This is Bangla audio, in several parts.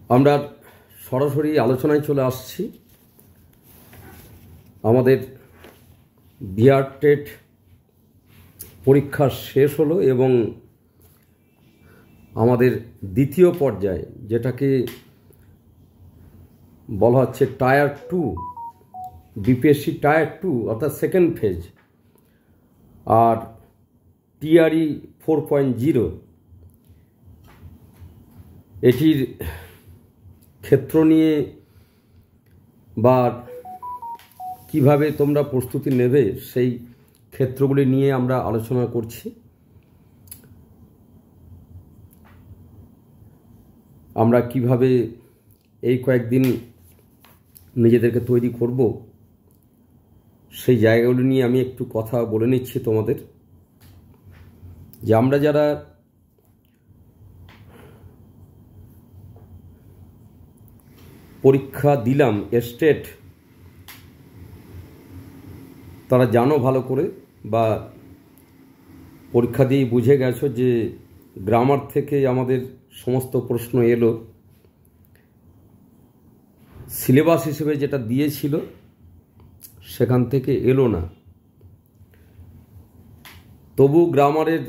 আমরা সরাসরি আলোচনায় চলে আসছি। আমাদের বিআর টেট পরীক্ষা শেষ হলো এবং আমাদের দ্বিতীয় পর্যায়ে, যেটাকে বলা হচ্ছে টায়ার 2, বিপিএসসি টায়ার 2 অর্থাৎ সেকেন্ড ফেজ, আর টিআরই 4.0, এটির ক্ষেত্র নিয়ে বা কিভাবে তোমরা প্রস্তুতি নেবে সেই ক্ষেত্রগুলি নিয়ে আমরা আলোচনা করছি। আমরা কিভাবে এই কয়েকদিন নিজেদেরকে তৈরি করব সেই জায়গাগুলি নিয়ে আমি একটু কথা বলে নিচ্ছি তোমাদের। যে আমরা যারা পরীক্ষা দিলাম স্টেট, তারা জানো ভালো করে বা পরীক্ষা দিয়েই বুঝে গেছো যে গ্রামার থেকে আমাদের সমস্ত প্রশ্ন এলো। সিলেবাস হিসেবে যেটা দিয়েছিল সেখান থেকে এলো না। তবু গ্রামারের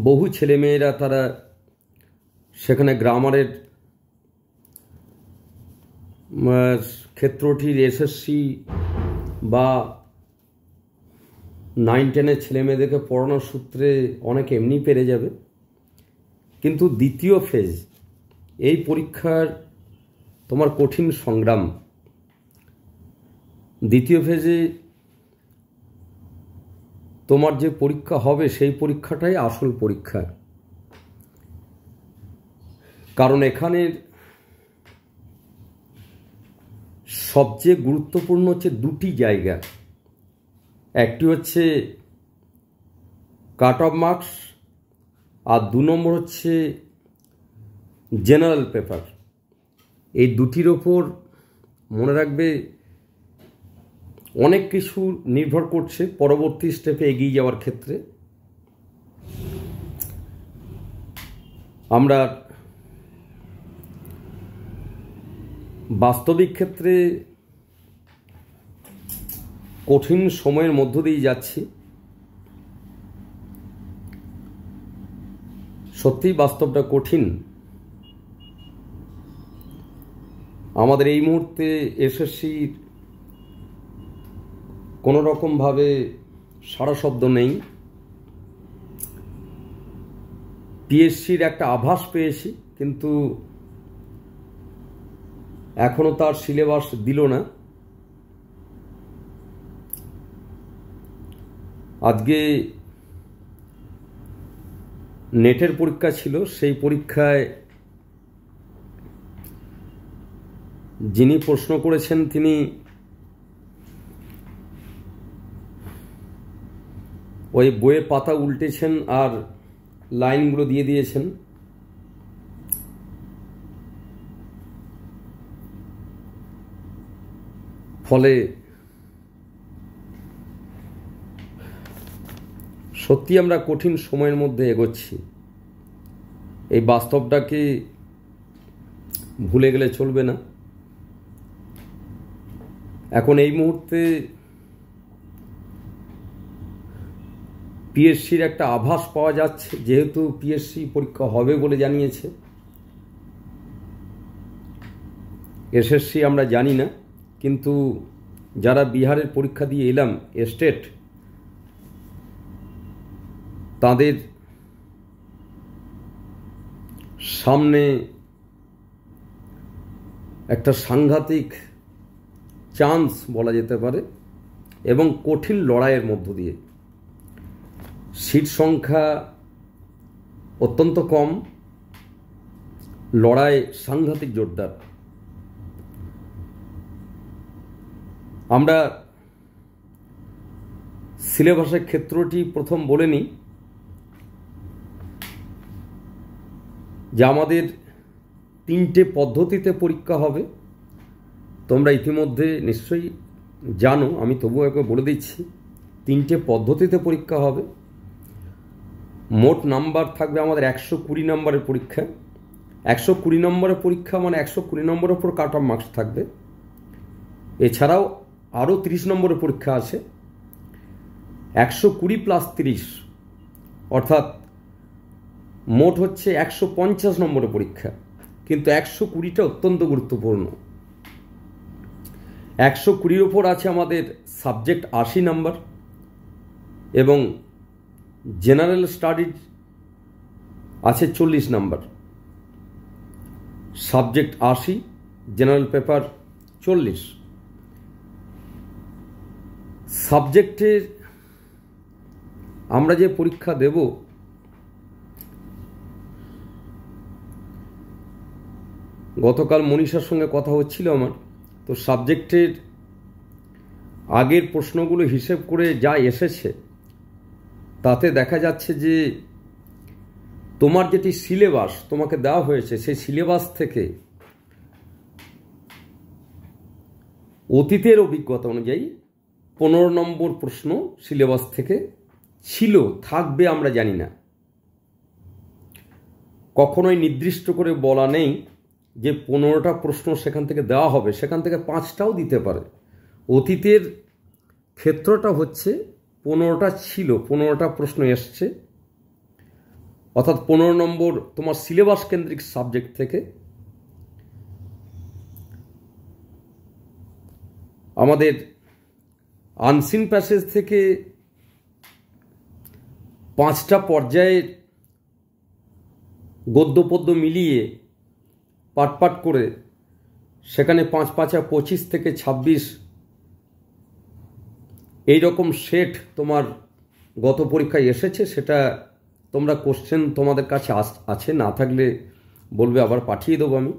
বহু ছেলেমেয়েরা তারা সেখানে গ্রামারের ক্ষেত্রটির এসএসসি বা 9-10-এর ছেলেমেয়েদেরকে পড়ানোর সূত্রে অনেকে এমনি পেরে যাবে। কিন্তু দ্বিতীয় ফেজ, এই পরীক্ষার তোমার কঠিন সংগ্রাম। দ্বিতীয় ফেজে তোমার যে পরীক্ষা হবে সেই পরীক্ষাটাই আসল পরীক্ষা। কারণ এখানের সবচেয়ে গুরুত্বপূর্ণ হচ্ছে দুটি জায়গা। একটি হচ্ছে কাট অফ মার্কস, আর 2 নম্বর হচ্ছে জেনারেল পেপার। এই দুটির ওপর মনে রাখবে অনেক কিছু নির্ভর করছে পরবর্তী স্টেপে এগিয়ে যাওয়ার ক্ষেত্রে। আমরা বাস্তবিক ক্ষেত্রে কঠিন সময়ের মধ্য দিয়ে যাচ্ছি। সত্যিই বাস্তবটা কঠিন। আমাদের এই মুহূর্তে এসএসসির কোনো রকমভাবে সাড়া শব্দ নেই। পিএসসির একটা আভাস পেয়েছি, কিন্তু এখনও তার সিলেবাস দিল না। আজকে নেটের পরীক্ষা ছিল, সেই পরীক্ষায় যিনি প্রশ্ন করেছেন তিনি ওই বইয়ের পাতা উল্টেছেন আর লাইনগুলো দিয়ে দিয়েছেন। ফলে সত্যি আমরা কঠিন সময়ের মধ্যে এগোচ্ছি। এই বাস্তবটাকে ভুলে গেলে চলবে না। এখন এই মুহূর্তে পিএসসির একটা আভাস পাওয়া যাচ্ছে, যেহেতু পিএসসি পরীক্ষা হবে বলে জানিয়েছে। এসএসসি আমরা জানি না, কিন্তু যারা বিহারের পরীক্ষা দিয়ে এলাম স্টেট, তাদের সামনে একটা সাংঘাতিক চান্স বলা যেতে পারে, এবং কঠিন লড়াইয়ের মধ্য দিয়ে। সিট সংখ্যা অত্যন্ত কম, লড়াই সাংঘাতিক জোরদার। আমরা সিলেবাসের ক্ষেত্রটি প্রথম বলে নিই। যে আমাদের 3টে পদ্ধতিতে পরীক্ষা হবে। তোমরা ইতিমধ্যে নিশ্চয়ই জানো, আমি তবুও একবার বলে দিচ্ছি। 3টে পদ্ধতিতে পরীক্ষা হবে। মোট নাম্বার থাকবে আমাদের 120 নম্বরের পরীক্ষা। 120 নম্বরের পরীক্ষা মানে 120 নম্বরের উপর কাট অফ মার্কস থাকবে। এছাড়াও আরও 30 নম্বরের পরীক্ষা আছে, 120 প্লাস 30 অর্থাৎ মোট হচ্ছে 150 নম্বরের পরীক্ষা। কিন্তু 120টা অত্যন্ত গুরুত্বপূর্ণ। 120-র ওপর আছে আমাদের সাবজেক্ট 80 নম্বর এবং জেনারেল স্টাডিজ আছে 40 নম্বর। Subject 80, general paper 40। সাবজেক্টের আমরা যে পরীক্ষা দেব গতকাল মনীষার সঙ্গে কথা হচ্ছিল আমার, তো সাবজেক্টের আগের প্রশ্নগুলো হিসেব করে যা এসেছে তাতে দেখা যাচ্ছে যে তোমার যেটি সিলেবাস তোমাকে দেওয়া হয়েছে সেই সিলেবাস থেকে অতীতের অভিজ্ঞতা অনুযায়ী 15 নম্বর প্রশ্ন সিলেবাস থেকে ছিল, থাকবে আমরা জানি না। কখনোই নির্দিষ্ট করে বলা নেই যে 15টা প্রশ্ন সেখান থেকে দেওয়া হবে, সেখান থেকে 5টাও দিতে পারে। অতীতের ক্ষেত্রটা হচ্ছে 15টা ছিল, 15টা প্রশ্ন এসছে, অর্থাৎ 15 নম্বর তোমার সিলেবাস কেন্দ্রিক সাবজেক্ট থেকে। আমাদের আনসিন প্যাসেজ থেকে 5টা পর্যায়ের গদ্য পদ্য মিলিয়ে পাট করে সেখানে 5 5 25 থেকে 26 এইরকম সেট তোমার গত পরীক্ষায় এসেছে। সেটা তোমরা কোশ্চেন তোমাদের কাছে আছে, না থাকলে বলবে, আবার পাঠিয়ে দেবো আমি।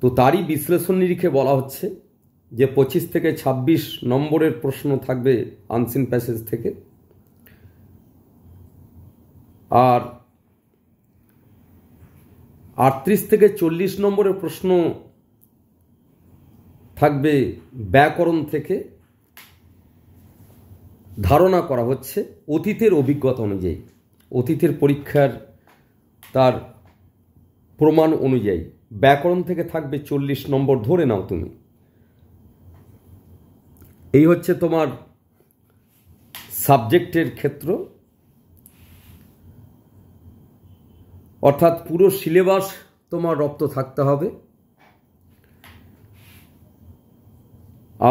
তো তারই বিশ্লেষণ নিরিখে বলা হচ্ছে যে 25 থেকে 26 নম্বরের প্রশ্ন থাকবে আনসিন প্যাসেজ থেকে, আর 38 থেকে 40 নম্বরের প্রশ্ন থাকবে ব্যাকরণ থেকে। ধারণা করা হচ্ছে অতীতের অভিজ্ঞতা অনুযায়ী, অতীতের পরীক্ষার তার প্রমাণ অনুযায়ী ব্যাকরণ থেকে থাকবে 40 নম্বর, ধরে নাও তুমি। এই হচ্ছে তোমার সাবজেক্টের ক্ষেত্র, অর্থাৎ পুরো সিলেবাস তোমার রপ্ত থাকতে হবে।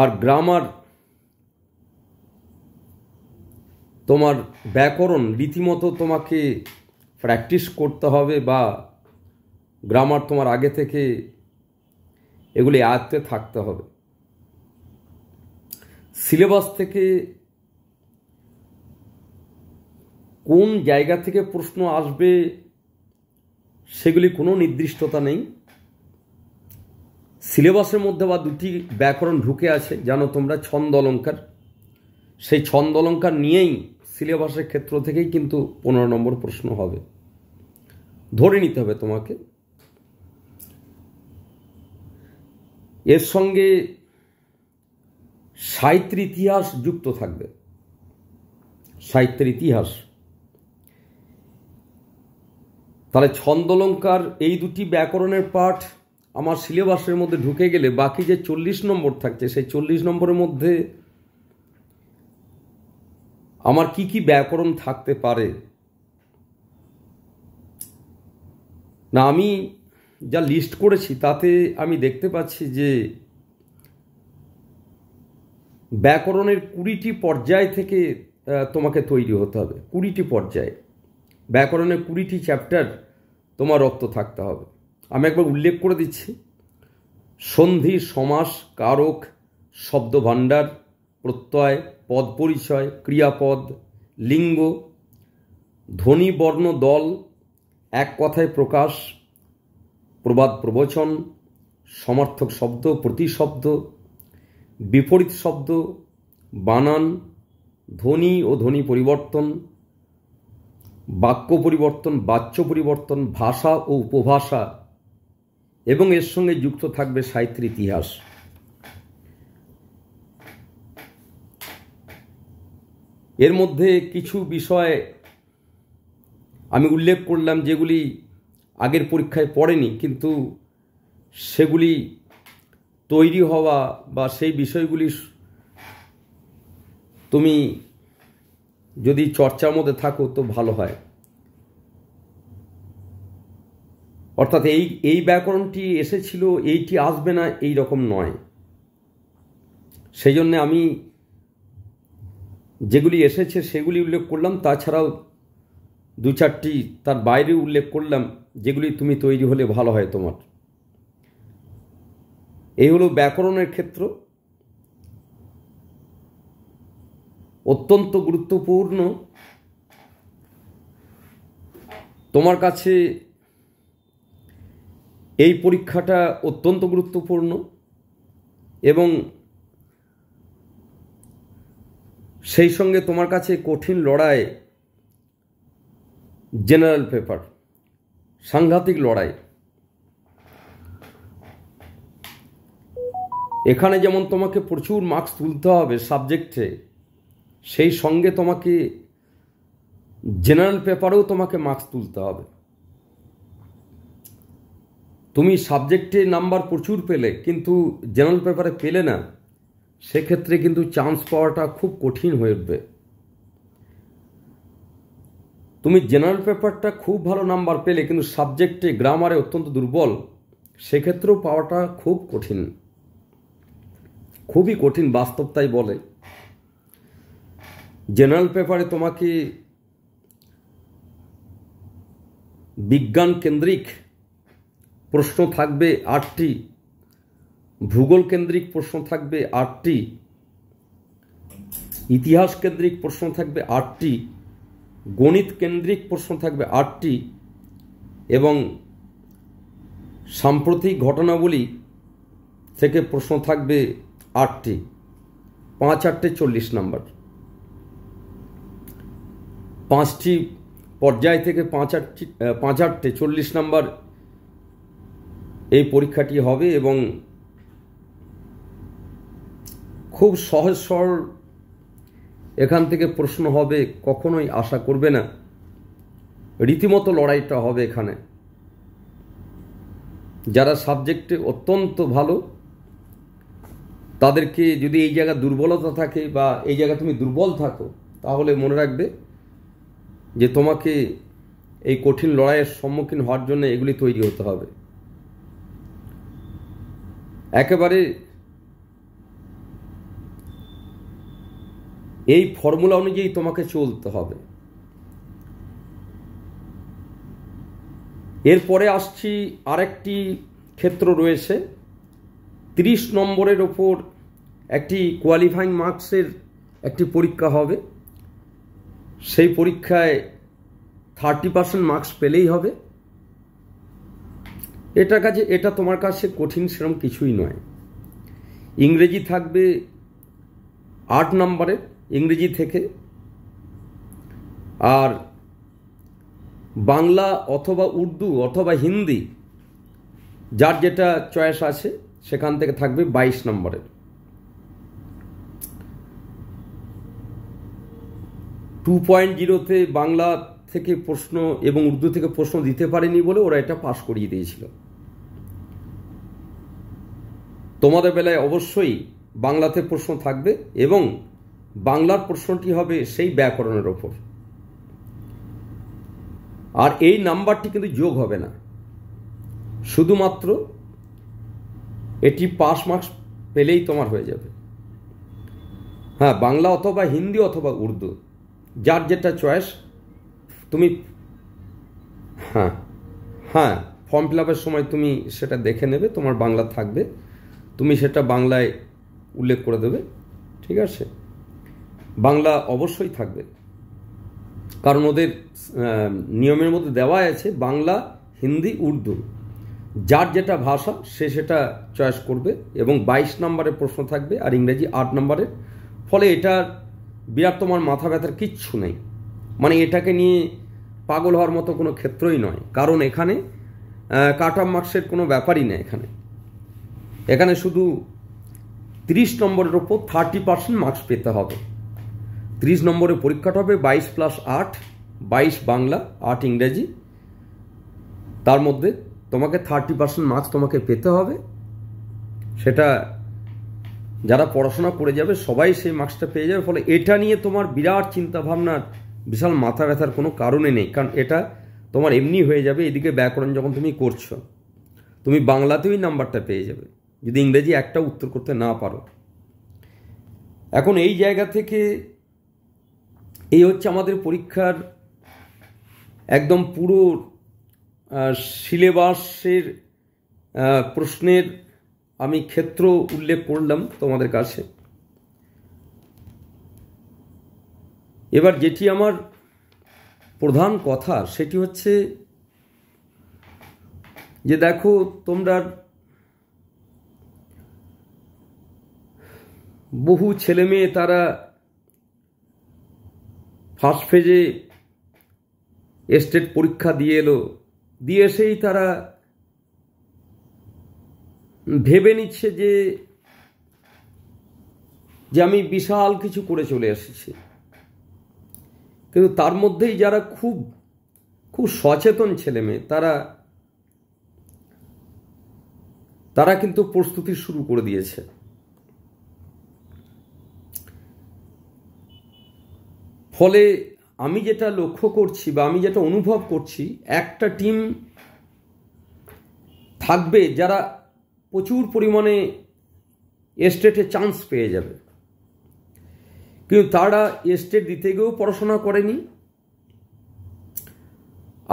আর গ্রামার, তোমার ব্যাকরণ রীতিমতো তোমাকে প্র্যাকটিস করতে হবে, বা গ্রামার তোমার আগে থেকে এগুলি আয়ত্তে থাকতে হবে। সিলেবাস থেকে কোন জায়গা থেকে প্রশ্ন আসবে সেগুলি কোনো নির্দিষ্টতা নেই। সিলেবাসের মধ্যে বা 2টি ব্যাকরণ ঢুকে আছে, জানো তোমরা, ছন্দ অলঙ্কার। সেই ছন্দ অলঙ্কার নিয়েই সিলেবাসের ক্ষেত্র থেকেই কিন্তু 15 নম্বর প্রশ্ন হবে, ধরে নিতে হবে তোমাকে। এর সঙ্গে সাহিত্যের ইতিহাস যুক্ত থাকবে, সাহিত্যের ইতিহাস। তাহলে ছন্দ অলঙ্কার এই 2টি ব্যাকরণের পাঠ আমার সিলেবাসের মধ্যে ঢুকে গেলে বাকি যে 40 নম্বর থাকছে সেই 40 নম্বরের মধ্যে আমার কি কি ব্যাকরণ থাকতে পারে না, আমি যা লিস্ট করেছি তাতে আমি দেখতে পাচ্ছি যে ব্যাকরণের 20টি পর্যায় থেকে তোমাকে তৈরি হতে হবে। 20টি পর্যায়, ব্যাকরণের 20টি চ্যাপ্টার তোমার রপ্ত থাকতে হবে। আমি একবার উল্লেখ করে দিচ্ছি: সন্ধি, সমাস, কারক, শব্দভাণ্ডার, প্রত্যয়, পদ পরিচয়, ক্রিয়াপদ, লিঙ্গ, ধ্বনি, বর্ণ, দল, এক কথায় প্রকাশ, প্রবাদ প্রবচন, সমার্থক শব্দ, প্রতিশব্দ, বিপরীত শব্দ, বানান, ধ্বনি ও ধ্বনি পরিবর্তন, বাক্য পরিবর্তন, বাচ্য পরিবর্তন, ভাষা ও উপভাষা, এবং এর সঙ্গে যুক্ত থাকবে সাহিত্যের ইতিহাস। এর মধ্যে কিছু বিষয় আমি উল্লেখ করলাম যেগুলি আগের পরীক্ষায় পড়েনি, কিন্তু সেগুলি তৈরি হওয়া বা সেই বিষয়গুলি তুমি যদি চর্চার মধ্যে থাকো তো ভালো হয়। অর্থাৎ এই ব্যাকরণটি এসেছিল, এইটি আসবে না এই রকম নয়। সেই জন্যে আমি যেগুলি এসেছে সেগুলি উল্লেখ করলাম, তাছাড়াও দু চারটি তার বাইরে উল্লেখ করলাম যেগুলি তুমি তৈরি হলে ভালো হয় তোমার। এই হলো ব্যাকরণের ক্ষেত্র। অত্যন্ত গুরুত্বপূর্ণ। তোমার কাছে এই পরীক্ষাটা অত্যন্ত গুরুত্বপূর্ণ এবং সেই সঙ্গে তোমার কাছে কঠিন লড়াই, জেনারেল পেপার, সাংঘাতিক লড়াই। এখানে যেমন তোমাকে প্রচুর মার্কস তুলতে হবে সাবজেক্টে, সেই সঙ্গে তোমাকে জেনারেল পেপারেও তোমাকে মার্কস তুলতে হবে। তুমি সাবজেক্টে নাম্বার প্রচুর পেলে কিন্তু জেনারেল পেপারে পেলে না, সেক্ষেত্রে কিন্তু চান্স পাওয়াটা খুব কঠিন হয়ে উঠবে। তুমি জেনারেল পেপারটা খুব ভালো নাম্বার পেলে কিন্তু সাবজেক্টে গ্রামারে অত্যন্ত দুর্বল, সেক্ষেত্রেও পাওয়াটা খুব কঠিন, খুবই কঠিন, বাস্তব তাই বলে। জেনারেল পেপারে তোমাকে বিজ্ঞান কেন্দ্রিক প্রশ্ন থাকবে 8টি, ভূগোল কেন্দ্রিক প্রশ্ন থাকবে 8টি, ইতিহাস কেন্দ্রিক প্রশ্ন থাকবে 8টি, গণিত কেন্দ্রিক প্রশ্ন থাকবে 8টি এবং সাম্প্রতিক ঘটনাবলী থেকে প্রশ্ন থাকবে 8টি। 5-8টে 40 নাম্বার। 5টি পর্যায় থেকে 5-8টে 40 নাম্বার এই পরীক্ষাটি হবে এবং খুব সহজ সরল এখান থেকে প্রশ্ন হবে, কখনোই আশা করবে না। রীতিমতো লড়াইটা হবে এখানে। যারা সাবজেক্টে অত্যন্ত ভালো তাদেরকে যদি এই জায়গায় দুর্বলতা থাকে বা এই জায়গায় তুমি দুর্বল থাকো, তাহলে মনে রাখবে যে তোমাকে এই কঠিন লড়াইয়ের সম্মুখীন হওয়ার জন্য এগুলি তৈরি হতে হবে। একেবারে এই ফর্মুলা অনুযায়ী তোমাকে চলতে হবে। এরপরে আসছি আরেকটি ক্ষেত্র রয়েছে, 30 নম্বরের ওপর একটি কোয়ালিফাইং মার্কসের একটি পরীক্ষা হবে। সেই পরীক্ষায় 30% মার্কস পেলেই হবে। এটা তোমার কাছে কঠিন সেরকম কিছুই নয়। ইংরেজি থাকবে 8 নম্বরের, ইংরেজি থেকে, আর বাংলা অথবা উর্দু অথবা হিন্দি যার যেটা চয়েস আছে সেখান থেকে থাকবে 22 নম্বরের। 2.0-তে বাংলা থেকে প্রশ্ন এবং উর্দু থেকে প্রশ্ন দিতে পারেনি বলে ওরা এটা পাস করিয়ে দিয়েছিল। তোমাদের বেলায় অবশ্যই বাংলাতে প্রশ্ন থাকবে এবং বাংলার প্রশ্নটি হবে সেই ব্যাকরণের ওপর। আর এই নাম্বারটি কিন্তু যোগ হবে না, শুধুমাত্র এটি পাস মার্কস পেলেই তোমার হয়ে যাবে। হ্যাঁ, বাংলা অথবা হিন্দি অথবা উর্দু যার যেটা চয়েস তুমি, হ্যাঁ ফর্ম ফিল আপের সময় তুমি সেটা দেখে নেবে, তোমার বাংলা থাকবে, তুমি সেটা বাংলায় উল্লেখ করে দেবে, ঠিক আছে? বাংলা অবশ্যই থাকবে, কারণ ওদের নিয়মের মধ্যে দেওয়া আছে বাংলা, হিন্দি, উর্দু যার যেটা ভাষা সে সেটা চয়েস করবে এবং 22 নম্বরের প্রশ্ন থাকবে আর ইংরেজি 8 নম্বরের। ফলে এটা বিরাট তোমার মাথা ব্যথার কিচ্ছু নেই, মানে এটাকে নিয়ে পাগল হওয়ার মতো কোনো ক্ষেত্রই নয়, কারণ এখানে কাট অফ মার্কসের কোনো ব্যাপারই নেই। এখানে শুধু 30 নম্বরের ওপর 30% মার্কস পেতে হবে। 30 নম্বরের পরীক্ষাটা হবে 22 + 8, 22 বাংলা, 8 ইংরেজি তার মধ্যে তোমাকে 30% মার্কস তোমাকে পেতে হবে। সেটা যারা পড়াশোনা করে যাবে সবাই সেই মার্কসটা পেয়ে যাবে। ফলে এটা নিয়ে তোমার বিরাট চিন্তাভাবনার, বিশাল মাথা ব্যথার কোনো কারণে নেই, কারণ এটা তোমার এমনি হয়ে যাবে। এদিকে ব্যাকরণ যখন তুমি করছো, তুমি বাংলাতেই নাম্বারটা পেয়ে যাবে যদি ইংরেজি একটা উত্তর করতে না পারো। এখন এই জায়গা থেকে এই হচ্ছে আমাদের পরীক্ষার একদম পুরো সিলেবাসের প্রশ্নের আমি ক্ষেত্র উল্লেখ করলাম তোমাদের কাছে। এবার যেটি আমার প্রধান কথা সেটি হচ্ছে যে দেখো, তোমরা বহু ছেলে মেয়ে তারা ফার্স্ট ফেজে স্টেট পরীক্ষা দিয়ে এলো, দিয়ে এসেই তারা ভেবে নিচ্ছে যে আমি বিশাল কিছু করে চলে এসেছি। কিন্তু তার মধ্যেই যারা খুব খুব সচেতন ছেলে মেয়ে তারা কিন্তু প্রস্তুতি শুরু করে দিয়েছে। ফলে আমি যেটা লক্ষ্য করছি বা আমি যেটা অনুভব করছি, একটা টিম থাকবে যারা প্রচুর পরিমাণে স্টেটে চান্স পেয়ে যাবে, কিন্তু তারা স্টেট দিতে গিয়েও পড়াশোনা করেনি,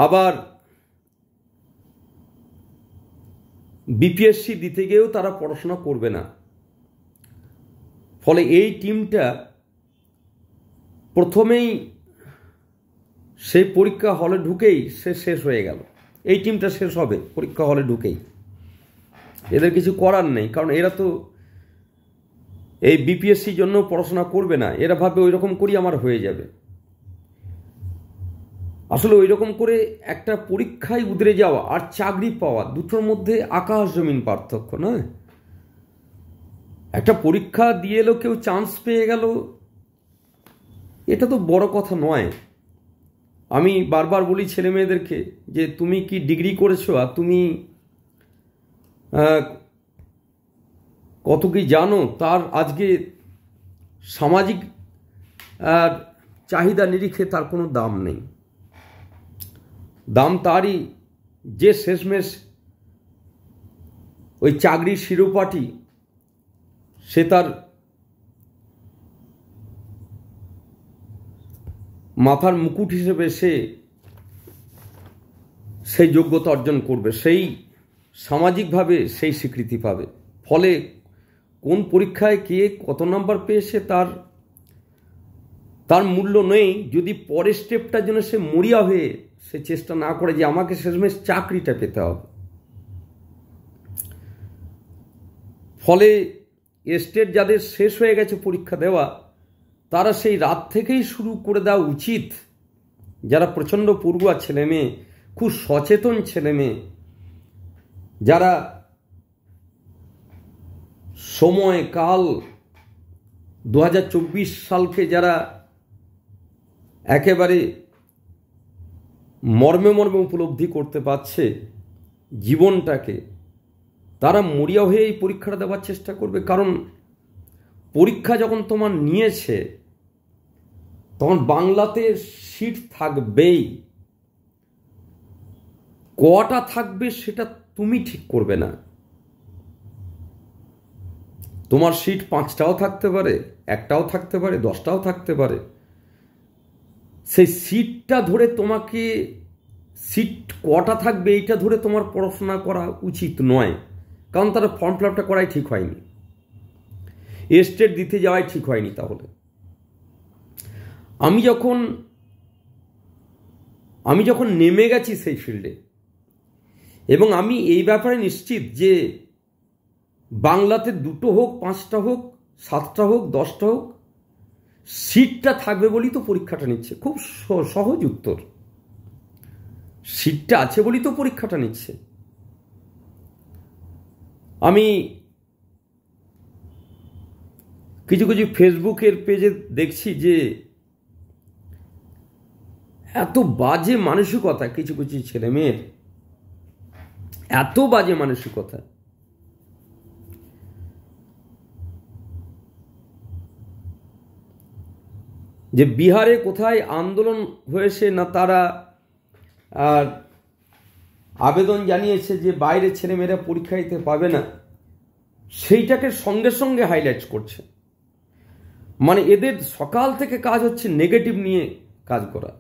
আবার বিপিএসসি দিতে গিয়েও তারা পড়াশোনা করবে না। ফলে এই টিমটা প্রথমেই সেই পরীক্ষা হলে ঢুকেই সে শেষ হয়ে গেল। এই টিমটা শেষ হবে পরীক্ষা হলে ঢুকেই, এদের কিছু করার নেই, কারণ এরা তো এই বিপিএসসির জন্য পড়াশোনা করবে না। এরা ভাবে ওই রকম করেই আমার হয়ে যাবে। আসলে ওই রকম করে একটা পরীক্ষায় উতরে যাওয়া আর চাকরি পাওয়া, দুটোর মধ্যে আকাশ জমিন পার্থক্য, নয়? একটা পরীক্ষা দিয়ে এলো, কেউ চান্স পেয়ে গেল, এটা তো বড় কথা নয়। আমি বারবার বলি ছেলে মেয়েদেরকে যে তুমি কি ডিগ্রি করেছো আর তুমি কত কি জানো তার আজকে সামাজিক চাহিদা নিরিখে তার কোনো দাম নেই। দাম তারই যে শেষমেশ ওই চাকরির শিরোপাটি সে তার মাথার মুকুট হিসেবে সেই যোগ্যতা অর্জন করবে, সেই সামাজিকভাবে সেই স্বীকৃতি পাবে। ফলে কোন পরীক্ষায় কে কত নাম্বার পেয়েছে তার মূল্য নেই যদি পরের স্টেপটার জন্য সে মরিয়া হয়ে সে চেষ্টা না করে যে আমাকে শেষমেশ চাকরিটা পেতে হবে। ফলে স্টেট যাদের শেষ হয়ে গেছে পরীক্ষা দেওয়া, তারা সেই রাত থেকেই শুরু করে দেওয়া উচিত। যারা প্রচণ্ড পড়ুয়া ছেলে মেয়ে, খুব সচেতন ছেলে মেয়ে, যারা সময় কাল 2024 সালকে যারা একেবারে মর্মে মর্মে উপলব্ধি করতে পারছে জীবনটাকে, তারা মরিয়া হয়ে এই পরীক্ষাটা দেওয়ার চেষ্টা করবে। কারণ পরীক্ষা যখন তোমার নিয়েছে তখন বাংলাতে সিট থাকবেই, কটা থাকবে সেটা তুমি ঠিক করবে না। তোমার সিট 5টাও থাকতে পারে, 1টাও থাকতে পারে, 10টাও থাকতে পারে। সেই সিটটা ধরে তোমাকে সিট কটা থাকবে এইটা ধরে তোমার পড়াশোনা করা উচিত নয়। কারণ তারা ফর্ম ফিল আপটা করাই ঠিক হয়নি, স্টেট দিতে যাওয়াই ঠিক হয়নি। তাহলে আমি যখন নেমে গেছি সেই ফিল্ডে, এবং আমি এই ব্যাপারে নিশ্চিত যে বাংলাতে 2টো হোক, 5টা হোক, 7টা হোক, 10টা হোক, সিটটা থাকবে বলেই তো পরীক্ষাটা নিচ্ছে। খুব সহজ উত্তর, সিটটা আছে বলেই তো পরীক্ষাটা নিচ্ছে। আমি কিছু কিছু ফেসবুকের পেজে দেখছি যে এত বাজে মানসিকতা কিছু কিছু ছেলে মেয়ের, এত বাজে মানসিকতা। যে বিহারে কোথায় আন্দোলন হয়েছে না, তারা আবেদন জানিয়েছে যে বাইরে ছেলেমেয়েরা পরীক্ষা দিতে পাবে না, সেইটাকে সঙ্গে সঙ্গে হাইলাইট করছে। মানে এদের সকাল থেকে কাজ হচ্ছে নেগেটিভ নিয়ে কাজ করা,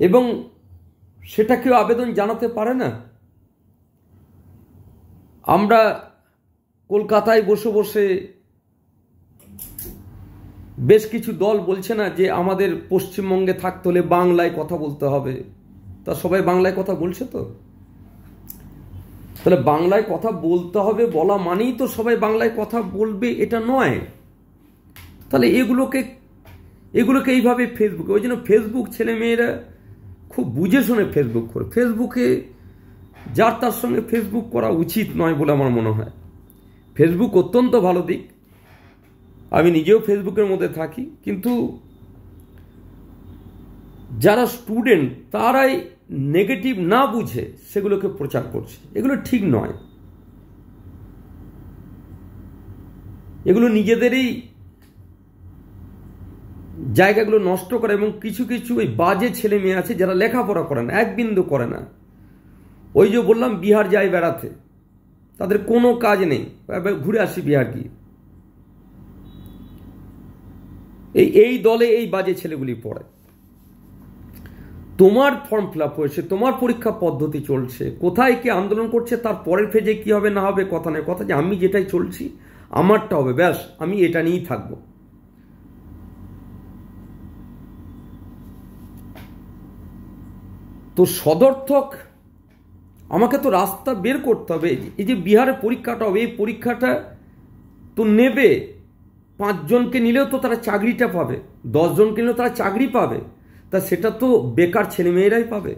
এবং সেটা কেউ আবেদন জানাতে পারে না। আমরা কলকাতায় বসে বসে বেশ কিছু দল বলছে না যে আমাদের পশ্চিমবঙ্গে থাকতে হলে বাংলায় কথা বলতে হবে, তা সবাই বাংলায় কথা বলছে তো? তাহলে বাংলায় কথা বলতে হবে বলা মানেই তো সবাই বাংলায় কথা বলবে এটা নয়। তাহলে এগুলোকে এইভাবে ফেসবুকে, ওই জন্য ফেসবুক ছেলেমেয়েরা খুব বুঝে শুনে ফেসবুক করে। ফেসবুকে যার তার সঙ্গে ফেসবুক করা উচিত নয় বলে আমার মনে হয়। ফেসবুক অত্যন্ত ভালো দিক, আমি নিজেও ফেসবুকের মধ্যে থাকি, কিন্তু যারা স্টুডেন্ট তারাই নেগেটিভ না বুঝে সেগুলোকে প্রচার করছে, এগুলো ঠিক নয়। এগুলো নিজেদেরই জায়গাগুলো নষ্ট করে, এবং কিছু কিছু ওই বাজে ছেলে মেয়ে আছে যারা লেখাপড়া করে না, এক বিন্দু করে না। ওই যে বললাম বিহার যায় বেড়াতে, তাদের কোনো কাজ নেই, ঘুরে আসি বিহার কি। এই দলে এই বাজে ছেলেগুলি পড়ে। তোমার ফর্ম ফিল আপ হয়েছে, তোমার পরীক্ষা পদ্ধতি চলছে, কোথায় কে আন্দোলন করছে তার পরের ফেজে কি হবে না হবে কথা নেই। কথা যে আমি যেটাই চলছি আমারটা হবে, ব্যাস আমি এটা নিয়েই থাকবো। তো সদর্থক আমাকে তো রাস্তা বের করতে হবে। এই যে বিহারে পরীক্ষাটা হবে, এই পরীক্ষাটা তো নেবে 5 জনকে নিলেও তো তারা চাকরিটা পাবে, 10 জনকে নিলেও তারা চাকরি পাবে, তা সেটা তো বেকার ছেলেমেয়েরাই পাবে।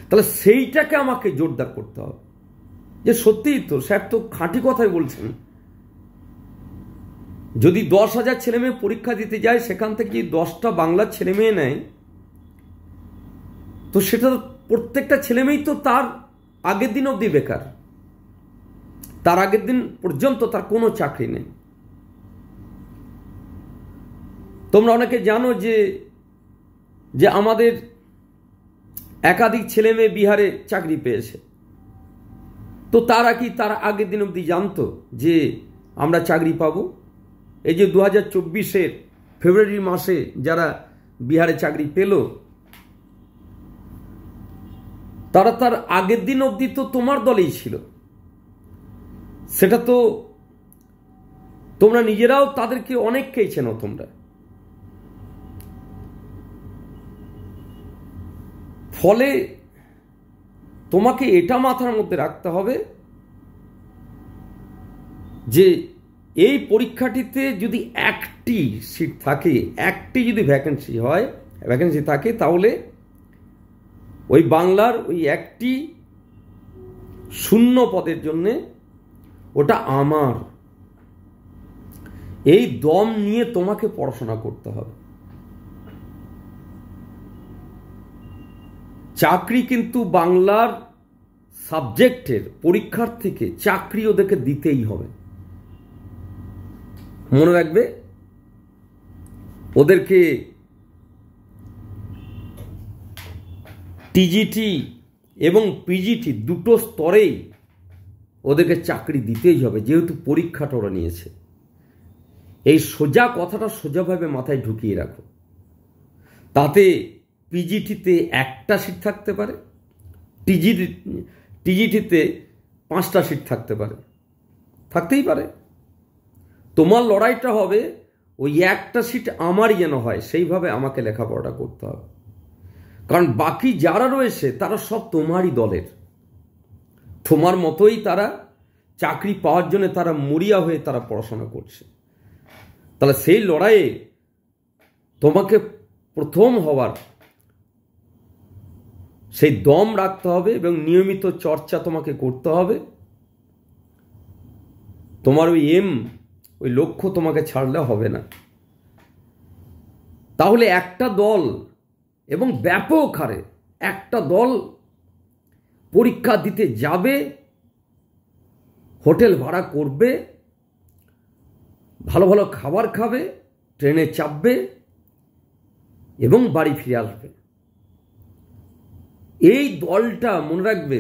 তাহলে সেইটাকে আমাকে জোরদার করতে হবে যে সত্যিই তো স্যার তো খাঁটি কথাই বলছেন। যদি 10,000 ছেলেমেয়ে পরীক্ষা দিতে যায়, সেখান থেকে যদি 10টা বাংলার ছেলেমেয়ে নেয়, তো সেটা প্রত্যেকটা ছেলেমেয়েই তো তার আগের দিন অবধি বেকার, তার আগের দিন পর্যন্ত তার কোনো চাকরি নেই। তোমরা অনেকে জানো যে আমাদের একাধিক ছেলে মেয়ে বিহারে চাকরি পেয়েছে, তো তারা কি তার আগের দিন অবধি জানতো যে আমরা চাকরি পাবো? এই যে 2024-এর ফেব্রুয়ারি মাসে যারা বিহারে চাকরি পেল, তারা তার আগের দিন অবধি তো তোমার দলেই ছিল। সেটা তো তোমরা নিজেরাও তাদেরকে অনেককেই চেনো তোমরা। ফলে তোমাকে এটা মাথার মধ্যে রাখতে হবে যে এই পরীক্ষাটিতে যদি একটি সিট থাকে, একটি যদি ভ্যাকেন্সি থাকে, তাহলে ওই বাংলার ওই একটি শূন্য পদের জন্যে ওটা আমার। এই দম নিয়ে তোমাকে পড়াশোনা করতে হবে। চাকরি কিন্তু বাংলার সাবজেক্টের পরীক্ষার থেকে চাকরি ওদেরকে দিতেই হবে, মনে রাখবে। ওদেরকে টিজিটি এবং পিজিটি দুটো স্তরেই ওদেরকে চাকরি দিতেই হবে, যেহেতু পরীক্ষাটা ওরা নিয়েছে। এই সোজা কথাটা সোজাভাবে মাথায় ঢুকিয়ে রাখো। তাতে পিজিটিতে 1টা সিট থাকতে পারে, টিজিটিতে 5টা সিট থাকতে পারে, থাকতেই পারে। তোমার লড়াইটা হবে ওই 1টা সিট আমারই যেন হয়, সেইভাবে আমাকে লেখাপড়াটা করতে হবে। কারণ বাকি যারা রয়েছে তারা সব তোমারই দলের, তোমার মতোই তারা চাকরি পাওয়ার জন্য তারা মরিয়া হয়ে তারা পড়াশোনা করছে। তাহলে সেই লড়াইয়ে তোমাকে প্রথম হওয়ার সেই দম রাখতে হবে এবং নিয়মিত চর্চা তোমাকে করতে হবে। তোমার ওই লক্ষ্য তোমাকে ছাড়লে হবে না। তাহলে একটা দল, এবং ব্যাপক হারে একটা দল পরীক্ষা দিতে যাবে, হোটেল ভাড়া করবে, ভালো ভালো খাবার খাবে, ট্রেনে চাপবে এবং বাড়ি ফিরে আসবে। এই দলটা মনে রাখবে,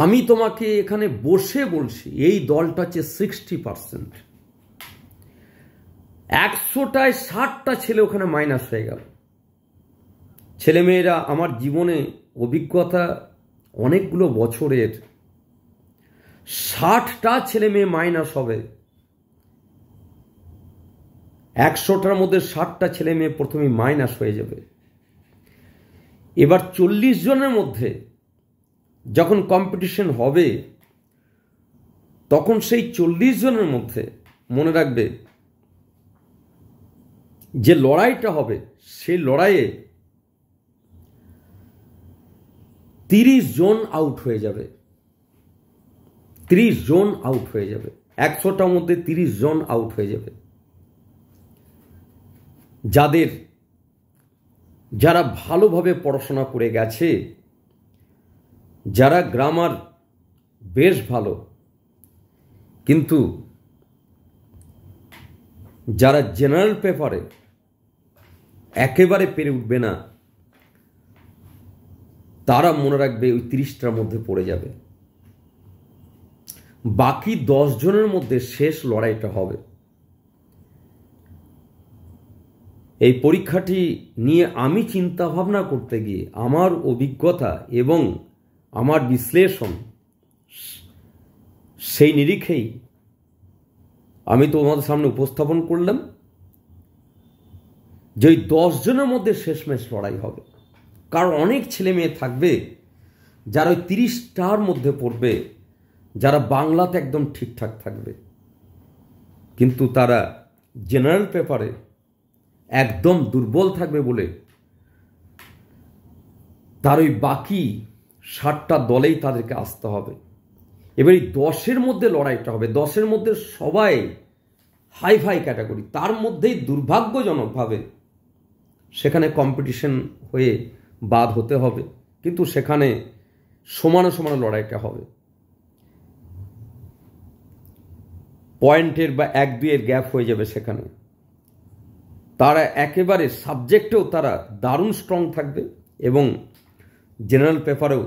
আমি তোমাকে এখানে বসে বলছি, এই দলটা হচ্ছে 60%। 100টায় 60টা ছেলে ওখানে মাইনাস হয়ে গেল। ছেলেমেয়েরা, আমার জীবনে অভিজ্ঞতা অনেকগুলো বছরের, 60টা ছেলে মেয়ে মাইনাস হবে। 100টার মধ্যে 60টা ছেলে মেয়ে প্রথমে মাইনাস হয়ে যাবে। এবার 40 জনের মধ্যে যখন কম্পিটিশন হবে, তখন সেই 40 জনের মধ্যে মনে রাখবে যে লড়াইটা হবে, সেই লড়াইয়ে 30 জন আউট হয়ে যাবে। 30 জন আউট হয়ে যাবে। 100টার মধ্যে 30 জন আউট হয়ে যাবে। যারা ভালোভাবে পড়াশোনা করে গেছে, যারা গ্রামার বেশ ভালো, কিন্তু যারা জেনারেল পেপারে একেবারে পেরে উঠবে না, তারা মনে রাখবে ওই 30টার মধ্যে পড়ে যাবে। বাকি 10 জনের মধ্যে শেষ লড়াইটা হবে। এই পরীক্ষাটি নিয়ে আমি চিন্তা ভাবনা করতে গিয়ে আমার অভিজ্ঞতা এবং আমার বিশ্লেষণ, সেই নিরিখেই আমি তোমাদের সামনে উপস্থাপন করলাম যে ওই 10 জনের মধ্যে শেষমেশ লড়াই হবে। কারণ অনেক ছেলে মেয়ে থাকবে যারা ওই 30টার মধ্যে পড়বে, যারা বাংলাতে একদম ঠিকঠাক থাকবে, কিন্তু তারা জেনারেল পেপারে একদম দুর্বল থাকবে বলে তার ওই বাকি 60টা দলেই তাদেরকে আসতে হবে। এবার এই 10-এর মধ্যে লড়াইটা হবে। 10-এর মধ্যে সবাই হাই ফাই ক্যাটাগরি, তার মধ্যেই দুর্ভাগ্যজনকভাবে সেখানে কম্পিটিশন হয়ে বাদ হতে হবে, কিন্তু সেখানে সমানে সমানে লড়াইটা হবে। পয়েন্টের বা 1-2-এর গ্যাপ হয়ে যাবে সেখানে। তারা একেবারে সাবজেক্টেও তারা দারুণ স্ট্রং থাকবে এবং জেনারেল পেপারেও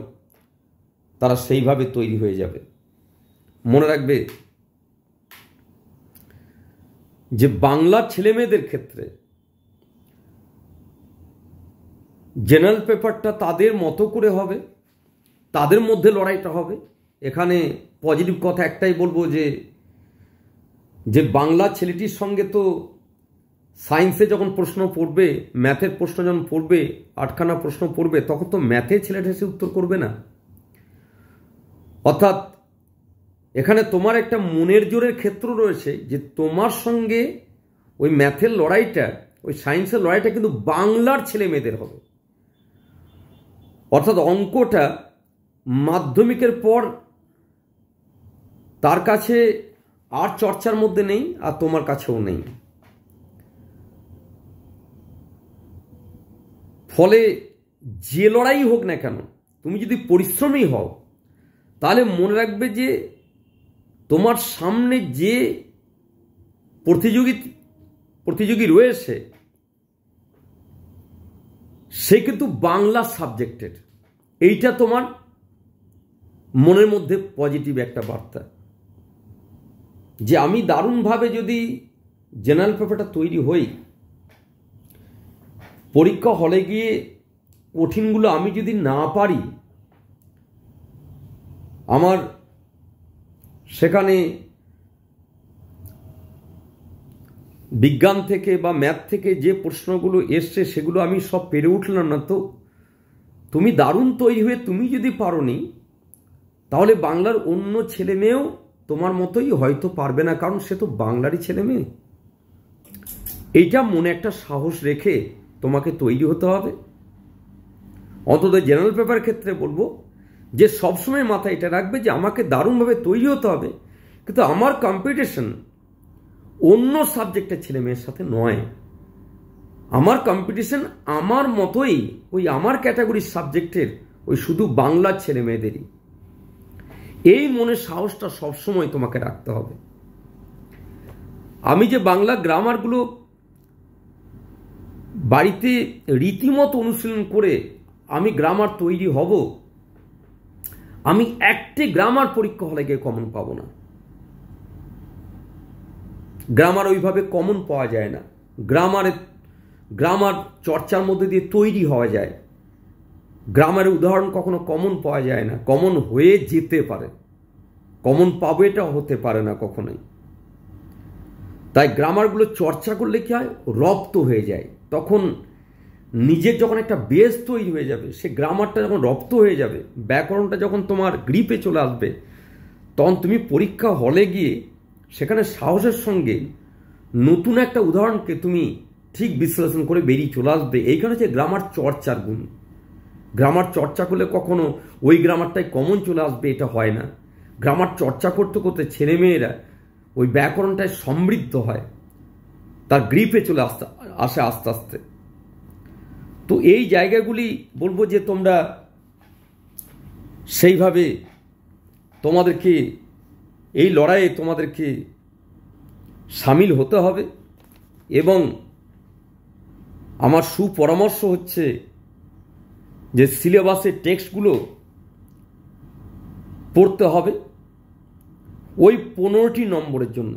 তারা সেইভাবে তৈরি হয়ে যাবে। মনে রাখবে যে বাংলার ছেলেমেয়েদের ক্ষেত্রে জেনারেল পেপারটা তাদের মতো করে হবে, তাদের মধ্যে লড়াইটা হবে। এখানে পজিটিভ কথা একটাই বলবো যে বাংলা ছেলেটির সঙ্গে তো সায়েন্সে যখন প্রশ্ন পড়বে, ম্যাথের প্রশ্ন যখন পড়বে, 8খানা প্রশ্ন পড়বে, তখন তো ম্যাথে ছেলেটা এসে উত্তর করবে না। অর্থাৎ এখানে তোমার একটা মনের জোরের ক্ষেত্র রয়েছে যে তোমার সঙ্গে ওই ম্যাথের লড়াইটা, ওই সায়েন্সের লড়াইটা কিন্তু বাংলার ছেলে মেয়েদের হবে। অর্থাৎ অঙ্কটা মাধ্যমিকের পর তার কাছে আর চর্চার মধ্যে নেই, আর তোমার কাছেও নেই। ফলে যে লড়াই হোক না কেন, তুমি যদি পরিশ্রমী হও, তাহলে মনে রাখবে যে তোমার সামনে যে প্রতিযোগী রয়েছে সে কিন্তু বাংলা সাবজেক্টের। এইটা তোমার মনের মধ্যে পজিটিভ একটা বার্তা যে আমি দারুণভাবে যদি জেনারেল পেপারটা তৈরি হই, পরীক্ষা হলে গিয়ে কঠিনগুলো আমি যদি না পারি, আমার সেখানে বিজ্ঞান থেকে বা ম্যাথ থেকে যে প্রশ্নগুলো এসছে সেগুলো আমি সব পেরে উঠলাম না, তো তুমি দারুণ তৈরি হয়ে তুমি যদি পারোনি, তাহলে বাংলার অন্য ছেলে মেয়েও তোমার মতোই হয়তো পারবে না, কারণ সে তো বাংলারই ছেলে মেয়ে। এইটা মনে একটা সাহস রেখে তোমাকে তৈরি হতে হবে। অন্তত জেনারেল পেপার ক্ষেত্রে বলবো যে সবসময় মাথায় এটা রাখবে যে আমাকে দারুণভাবে তৈরি হতে হবে, কিন্তু আমার কম্পিটিশন অন্য সাবজেক্টের ছেলে মেয়ের সাথে নয়, আমার কম্পিটিশন আমার মতোই, ওই আমার ক্যাটাগরির সাবজেক্টের ওই শুধু বাংলার ছেলে মেয়েদেরই। এই মনের সাহসটা সবসময় তোমাকে রাখতে হবে। আমি যে বাংলা গ্রামারগুলো বাড়িতে রীতিমতো অনুশীলন করে আমি গ্রামার তৈরি হব, আমি একটি গ্রামার পরীক্ষা হলে গিয়ে কমন পাবো না। গ্রামার ওইভাবে কমন পাওয়া যায় না। গ্রামার চর্চার মধ্যে দিয়ে তৈরি হওয়া যায়। গ্রামারের উদাহরণ কখনো কমন পাওয়া যায় না, কমন হয়ে যেতে পারে, কমন পাবে এটা হতে পারে না কখনোই। তাই গ্রামারগুলো চর্চা করলে কি হয়, রপ্ত হয়ে যায়। তখন নিজের যখন একটা বেস তৈরি হয়ে যাবে, সে গ্রামারটা যখন রপ্ত হয়ে যাবে, ব্যাকরণটা যখন তোমার গ্রিপে চলে আসবে, তখন তুমি পরীক্ষা হলে গিয়ে সেখানে সাহসের সঙ্গে নতুন একটা উদাহরণকে তুমি ঠিক বিশ্লেষণ করে বেরিয়ে চলে আসবে। এইখানে হচ্ছে গ্রামার চর্চার গুণ। গ্রামার চর্চা করলে কখনো ওই গ্রামারটাই কমন চলে আসবে এটা হয় না। গ্রামার চর্চা করতে করতে ছেলেমেয়েরা ওই ব্যাকরণটায় সমৃদ্ধ হয়, তার গ্রিপে চলে আসে আস্তে আস্তে। তো এই জায়গাগুলি বলবো যে তোমরা সেইভাবে তোমাদেরকে এই লড়াইয়ে তোমাদেরকে সামিল হতে হবে। এবং আমার সুপরামর্শ হচ্ছে যে সিলেবাসের টেক্সটগুলো পড়তে হবে। ওই 15টি নম্বরের জন্য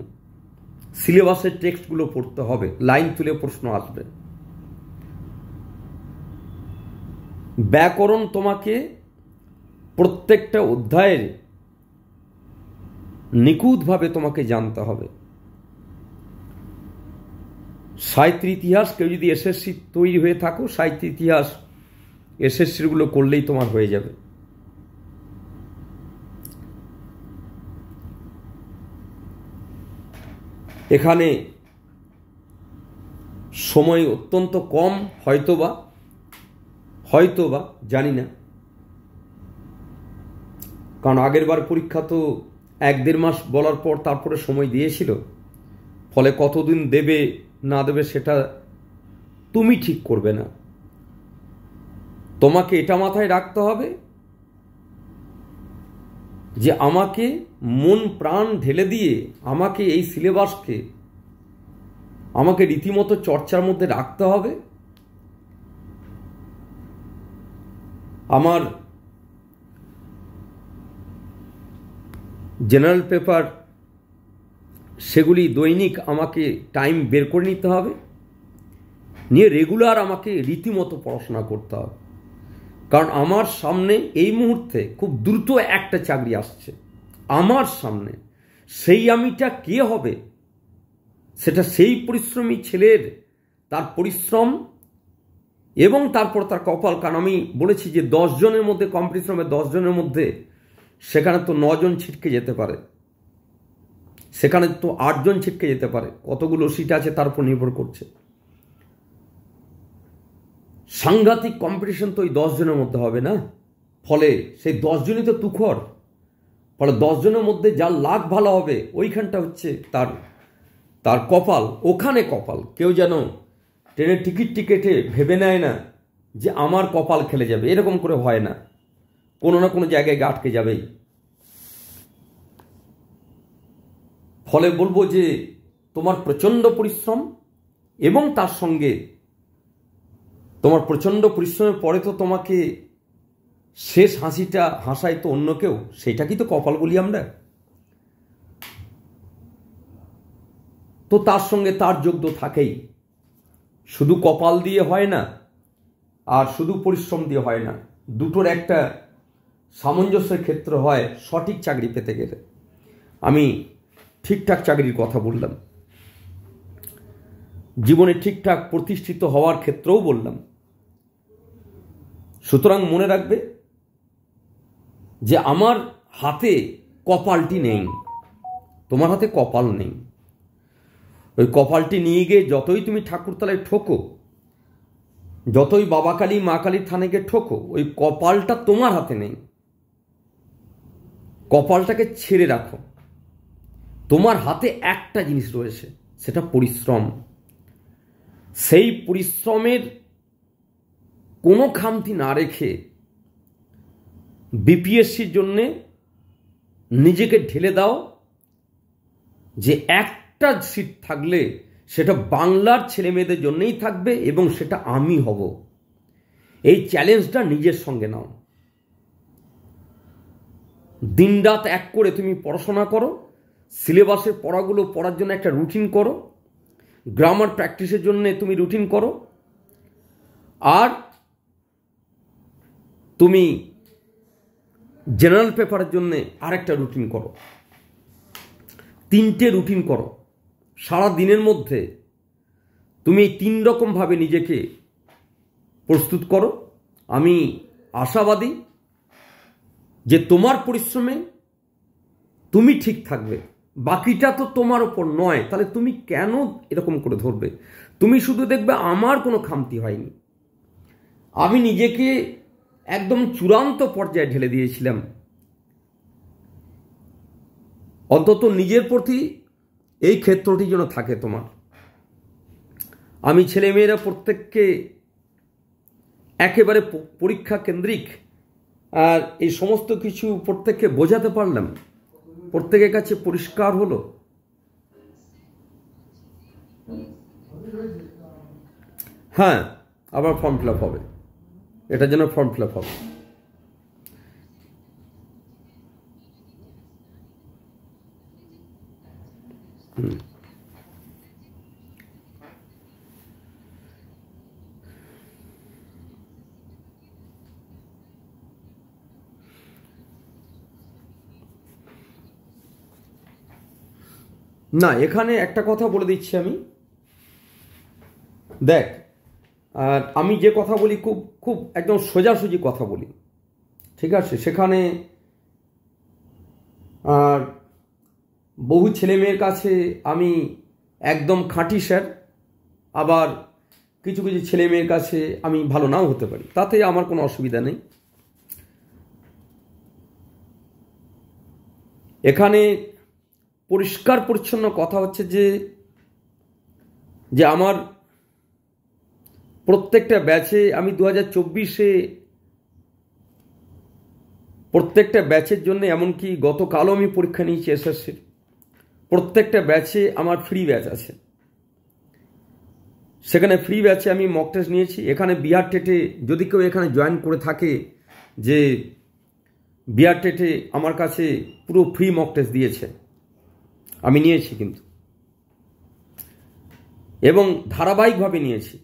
সিলেবাসের টেক্সটগুলো পড়তে হবে, লাইন তুলে প্রশ্ন আসবে। ব্যাকরণ তোমাকে প্রত্যেকটা অধ্যায়ের নিখুঁতভাবে তোমাকে জানতে হবে। সাহিত্য ইতিহাস কেউ যদি এসএসসি তৈরি হয়ে থাকো, সাহিত্য ইতিহাস এসএসসিগুলো করলেই তোমার হয়ে যাবে। এখানে সময় অত্যন্ত কম, হয়তোবা জানি না, কারণ আগেরবার পরীক্ষা তো 1-1.5 মাস বলার পর তারপরে সময় দিয়েছিল। ফলে কতদিন দেবে না দেবে সেটা তুমি ঠিক করবে না। তোমাকে এটা মাথায় রাখতে হবে যে আমাকে মন প্রাণ ঢেলে দিয়ে আমাকে এই সিলেবাসকে আমাকে রীতিমতো চর্চার মধ্যে রাখতে হবে। আমার জেনারেল পেপার সেগুলি দৈনিক আমাকে টাইম বের করে নিতে হবে, নিয়ে রেগুলার আমাকে রীতিমতো পড়াশোনা করতে হবে। কারণ আমার সামনে এই মুহূর্তে খুব দ্রুত একটা চাকরি আসছে আমার সামনে। সেই আমিটা কে হবে, সেটা সেই পরিশ্রমী ছেলের তার পরিশ্রম এবং তারপর তার কপাল। কারণ আমি বলেছি যে 10 জনের মধ্যে কম্পিটিশনে 10 জনের মধ্যে সেখানে তো 9 জন ছিটকে যেতে পারে, সেখানে তো 8 জন ছিটকে যেতে পারে। কতগুলো সিট আছে তার উপর নির্ভর করছে। সাংঘাতিক কম্পিটিশন তো ওই 10 জনের মধ্যে হবে না। ফলে সেই 10 জনই তো তুখর। ফলে 10 জনের মধ্যে যার লাক ভালো হবে ওইখানটা হচ্ছে তার কপাল। ওখানে কপাল। কেউ যেন ট্রেনের টিকিটে ভেবে নেয় না যে আমার কপাল খেলে যাবে, এরকম করে হয় না। কোনো না কোনো জায়গায় আটকে যাবেই। ফলে বলবো যে তোমার প্রচণ্ড পরিশ্রম এবং তার সঙ্গে তোমার প্রচণ্ড পরিশ্রমের পরে তো তোমাকে শেষ হাসিটা হাসায় তো অন্য কেউ, সেটাকেই তো কপাল বলি আমরা। তো তার সঙ্গে তার যোগ্য থাকেই। শুধু কপাল দিয়ে হয় না আর শুধু পরিশ্রম দিয়ে হয় না, দুটোর একটা সামঞ্জস্যের ক্ষেত্র হয় সঠিক চাকরি পেতে গেলে। আমি ঠিকঠাক চাকরির কথা বললাম, জীবনে ঠিকঠাক প্রতিষ্ঠিত হওয়ার ক্ষেত্রেও বললাম। সুতরাং মনে রাখবে যে আমার হাতে কপালটি নেই, তোমার হাতে কপাল নেই। ওই কপালটি নিয়ে গিয়ে যতই তুমি ঠাকুরতলায় ঠোকো, যতই বাবা কালী মা কালীর থানে গিয়ে ঠোকো, ওই কপালটা তোমার হাতে নেই। কপালটাকে ছেড়ে রাখো। তোমার হাতে একটা জিনিস রয়েছে, সেটা পরিশ্রম। সেই পরিশ্রমের কোনো খামতি না রেখে বিপিএসসির জন্যে নিজেকে ঢেলে দাও, যে একটা সিট থাকলে সেটা বাংলার ছেলে মেয়েদের জন্যই থাকবে এবং সেটা আমি হব। এই চ্যালেঞ্জটা নিজের সঙ্গে নাও। দিনরাত এক করে তুমি পড়াশোনা করো, সিলেবাসের পড়াগুলো পড়ার জন্য একটা রুটিন করো, গ্রামার প্র্যাকটিসের জন্য তুমি রুটিন করো, আর তুমি জেনারেল পেপারের জন্য আরেকটা রুটিন করো। 3টে রুটিন করো। সারা দিনের মধ্যে তুমি এই 3 রকমভাবে নিজেকে প্রস্তুত করো। আমি আশাবাদী যে তোমার পরিশ্রমে তুমি ঠিক থাকবে। বাকিটা তো তোমার ওপর নয়, তাহলে তুমি কেন এরকম করে ধরবে? তুমি শুধু দেখবে আমার কোনো খামতি হয়নি। আমি নিজেকে একদম চূড়ান্ত পর্যায়ে ঢেলে দিয়েছিলাম। অন্তত নিজের প্রতি এই ক্ষেত্রটি যেন থাকে তোমার। আমি ছেলেমেয়েরা প্রত্যেককে একেবারে পরীক্ষা কেন্দ্রিক আর এই সমস্ত কিছু প্রত্যেককে বোঝাতে পারলাম, প্রত্যেকের কাছে পরিষ্কার হলো। হ্যাঁ, আবার ফর্ম ফিল আপ হবে, এটার জন্য ফর্ম ফিল আপ হবে। না, এখানে একটা কথা বলে দিচ্ছি আমি। দেখ, আর আমি যে কথা বলি খুব খুব একদম সোজাসুজি কথা বলি, ঠিক আছে? সেখানে আর বহু ছেলে মেয়ের কাছে আমি একদম খাঁটি স্যার, আবার কিছু কিছু ছেলে মেয়ের কাছে আমি ভালো নাও হতে পারি, তাতে আমার কোনো অসুবিধা নেই। এখানে পরিষ্কার পরিচ্ছন্ন কথা হচ্ছে যে আমার প্রত্যেকটা ব্যাচে আমি 2024-এ প্রত্যেকটা ব্যাচের জন্য, এমনকি গতকালও আমি পরীক্ষা নিয়েছি এসএসসির, প্রত্যেকটা ব্যাচে আমার ফ্রি ব্যাচ আছে। সেখানে ফ্রি ব্যাচে আমি মক টেস্ট নিয়েছি। এখানে বিহার টেটে যদি কেউ এখানে জয়েন করে থাকে, যে বিহার টেটে আমার কাছে পুরো ফ্রি মক টেস্ট দিয়েছে, আমি নিয়েছি কিন্তু, এবং ধারাবাহিকভাবে নিয়েছি।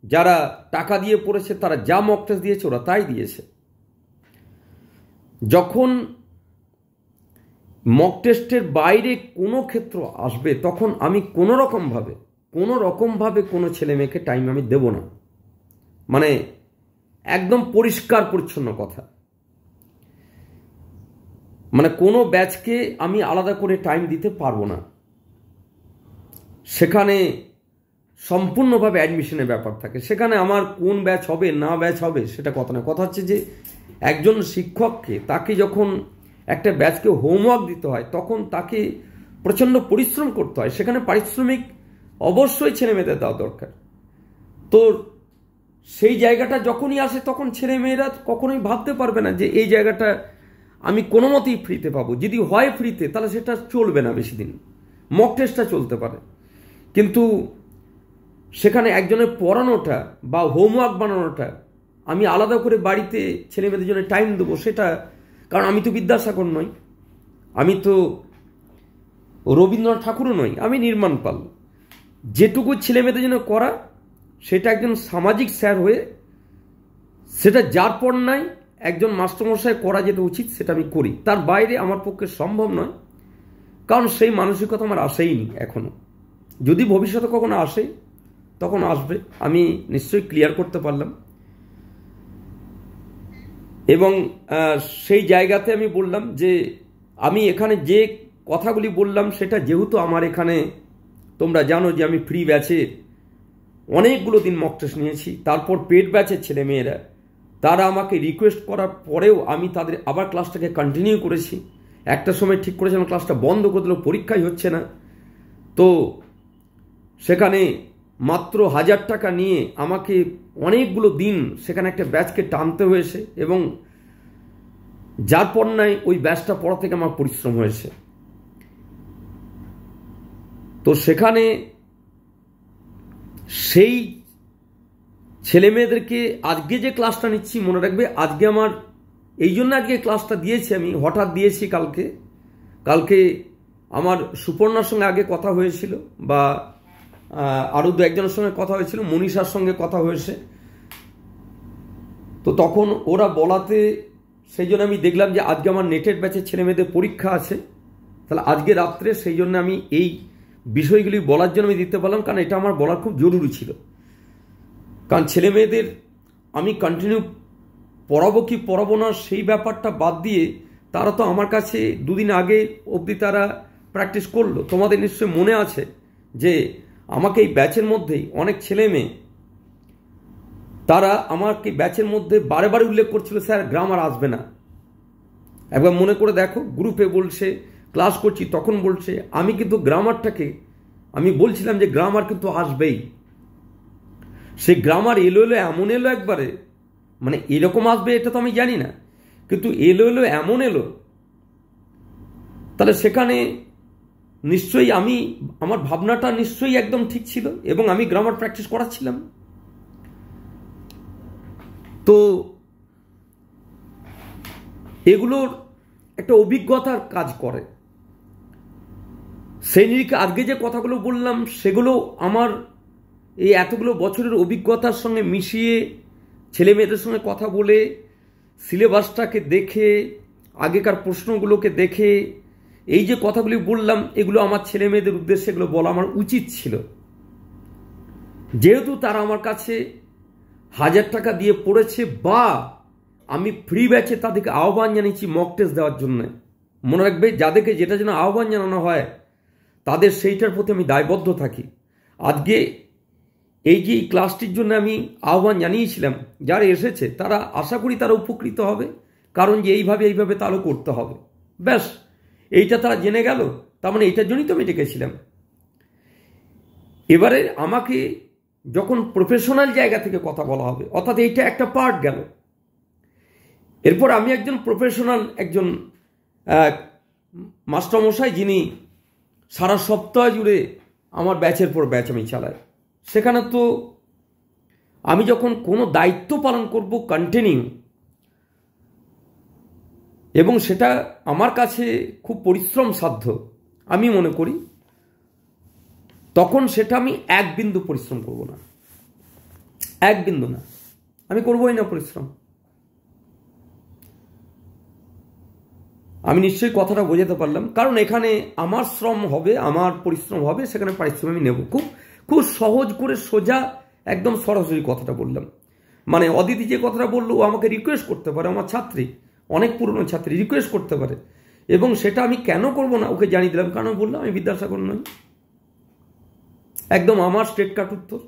যারা টাকা দিয়ে পড়েছে তারা যা মক টেস্ট দিয়েছে ওরা তাই দিয়েছে। যখন মক টেস্টের বাইরে কোনো ক্ষেত্র আসবে তখন আমি কোনো রকমভাবে কোনো ছেলে মেয়েকে টাইম আমি দেব না। মানে একদম পরিষ্কার পরিচ্ছন্ন কথা। মানে কোনো ব্যাচকে আমি আলাদা করে টাইম দিতে পারবো না। সেখানে সম্পূর্ণভাবে অ্যাডমিশনের ব্যাপার থাকে। সেখানে আমার কোন ব্যাচ হবে না ব্যাচ হবে সেটা কথা না। কথা হচ্ছে যে একজন শিক্ষককে, তাকে যখন একটা ব্যাচকে হোমওয়ার্ক দিতে হয় তখন তাকে প্রচণ্ড পরিশ্রম করতে হয়। সেখানে পারিশ্রমিক অবশ্যই ছেলে মেয়েদের দেওয়া দরকার। তো সেই জায়গাটা যখনই আসে তখন ছেলে মেয়েরা কখনোই ভাবতে পারবে না যে এই জায়গাটা আমি কোনো মতেই ফ্রিতে পাবো। যদি হয় ফ্রিতে তাহলে সেটা চলবে না বেশি দিন, মক টেস্টটা চলতে পারে, কিন্তু সেখানে একজনের পড়ানোটা বা হোমওয়ার্ক বানানোটা আমি আলাদা করে বাড়িতে ছেলে মেয়েদের জন্য টাইম দেবো সেটা, কারণ আমি তো বিদ্যাসাগর নই, আমি তো রবীন্দ্রনাথ ঠাকুরও নই, আমি নির্মাণ পাল। যেটুকু ছেলে মেয়েদের জন্য করা সেটা একজন সামাজিক স্যার হয়ে সেটা যার পর নাই একজন মাস্টারমশাই করা যেটা উচিত সেটা আমি করি। তার বাইরে আমার পক্ষে সম্ভব নয়, কারণ সেই মানসিকতা আমার আসেইনি এখনো। যদি ভবিষ্যতে কখনো আসে তখন আসবে, আমি নিশ্চয়ই ক্লিয়ার করতে পারলাম। এবং সেই জায়গাতে আমি বললাম যে আমি এখানে যে কথাগুলি বললাম সেটা যেহেতু আমার এখানে তোমরা জানো যে আমি ফ্রি ব্যাচে অনেকগুলো দিন মক টেস্ট নিয়েছি, তারপর পেড ব্যাচের ছেলে মেয়েরা তারা আমাকে রিকোয়েস্ট করার পরেও আমি তাদের আবার ক্লাসটাকে কন্টিনিউ করেছি। একটা সময় ঠিক করেছিলাম ক্লাসটা বন্ধ করে দিল, পরীক্ষাই হচ্ছে না। তো সেখানে মাত্র 1000 টাকা নিয়ে আমাকে অনেকগুলো দিন সেখানে একটা ব্যাচকে টানতে হয়েছে, এবং যার পর নাই ওই ব্যাচটা পড়া থেকে আমার পরিশ্রম হয়েছে। তো সেখানে সেই ছেলে মেয়েদেরকে আজকে যে ক্লাসটা নিচ্ছি, মনে রাখবে আজকে আমার এই জন্য আজকে ক্লাসটা দিয়েছি, আমি হঠাৎ দিয়েছি। কালকে আমার সুপর্ণার সঙ্গে আগে কথা হয়েছিল, বা আরও দু একজনের সঙ্গে কথা হয়েছিল, মনীষার সঙ্গে কথা হয়েছে। তো তখন ওরা বলাতে সেই জন্য আমি দেখলাম যে আজকে আমার নেটের ব্যাচের ছেলে মেয়েদের পরীক্ষা আছে, তাহলে আজকে রাত্রে সেই জন্য আমি এই বিষয়গুলি বলার জন্য আমি দিতে পারলাম, কারণ এটা আমার বলার খুব জরুরি ছিল। কারণ ছেলে মেয়েদের আমি কন্টিনিউ পড়াবো কি পড়াবো না সেই ব্যাপারটা বাদ দিয়ে তারা তো আমার কাছে দুদিন আগে অবধি তারা প্র্যাকটিস করলো। তোমাদের নিশ্চয়ই মনে আছে যে আমাকে এই ব্যাচের মধ্যেই অনেক ছেলে মেয়ে তারা আমাকে ব্যাচের মধ্যে বারে বারে উল্লেখ করছিল, স্যার গ্রামার আসবে না। একবার মনে করে দেখো, গ্রুপে বলছে, ক্লাস করছি তখন বলছে। আমি কিন্তু গ্রামারটাকে আমি বলছিলাম যে গ্রামার কিন্তু আসবেই। সে গ্রামার এলো এমন এলো একবারে, মানে এরকম আসবে এটা তো আমি জানি না, কিন্তু এলো এমন এলো, তাহলে সেখানে নিশ্চয়ই আমার ভাবনাটা নিশ্চয়ই একদম ঠিক ছিল, এবং আমি গ্রামার প্র্যাকটিস করাচ্ছিলাম। তো এগুলোর একটা অভিজ্ঞতার কাজ করে। সেই নিরিখে আজকে যে কথাগুলো বললাম সেগুলো আমার এই এতগুলো বছরের অভিজ্ঞতার সঙ্গে মিশিয়ে, ছেলে মেয়েদের সঙ্গে কথা বলে, সিলেবাসটাকে দেখে, আগেকার প্রশ্নগুলোকে দেখে এই যে কথাগুলি বললাম, এগুলো আমার ছেলে মেয়েদের উদ্দেশ্যে এগুলো বলা আমার উচিত ছিল। যেহেতু তারা আমার কাছে 1000 টাকা দিয়ে পড়েছে, বা আমি ফ্রি ব্যাচে তাদেরকে আহ্বান জানিয়েছি মক টেস্ট দেওয়ার জন্য। মনে রাখবে, যাদেরকে যেটা যেন আহ্বান জানানো হয় তাদের সেইটার প্রতি আমি দায়বদ্ধ থাকি। আজকে এই যে ক্লাসটির জন্য আমি আহ্বান জানিয়েছিলাম, যারা এসেছে তারা আশা করি তারা উপকৃত হবে, কারণ যে এইভাবে তাহলে করতে হবে, ব্যাস এইটা তারা জেনে গেল। তার মানে এইটার জন্যই তো আমি ডেকেছিলাম। এবারে আমাকে যখন প্রফেশনাল জায়গা থেকে কথা বলা হবে, অর্থাৎ এইটা একটা পার্ট গেল, এরপর আমি একজন প্রফেশনাল একজন মাস্টারমশাই, যিনি সারা সপ্তাহ জুড়ে আমার ব্যাচের পর ব্যাচ আমি চালাই। সেখানে তো আমি যখন কোনো দায়িত্ব পালন করব কন্টিনিউ, এবং সেটা আমার কাছে খুব পরিশ্রম সাধ্য আমি মনে করি, তখন সেটা আমি এক বিন্দু পরিশ্রম করব না, এক বিন্দু না, আমি করবই না পরিশ্রম। আমি নিশ্চয়ই কথাটা বোঝাতে পারলাম, কারণ এখানে আমার শ্রম হবে, আমার পরিশ্রম হবে, সেখানে পরিশ্রম আমি নেব। খুব সহজ করে সোজা একদম সরাসরি কথাটা বললাম। মানে অদিতি যে কথাটা বললো, ও আমাকে রিকোয়েস্ট করতে পারে, আমার ছাত্রী, অনেক পুরনো ছাত্রী, রিকোয়েস্ট করতে পারে, এবং সেটা আমি কেন করব না ওকে জানিয়ে দিলাম, কারণ বললাম আমি বিদ্যাসাগর নই, একদম আমার স্ট্রেট কাট উত্তর।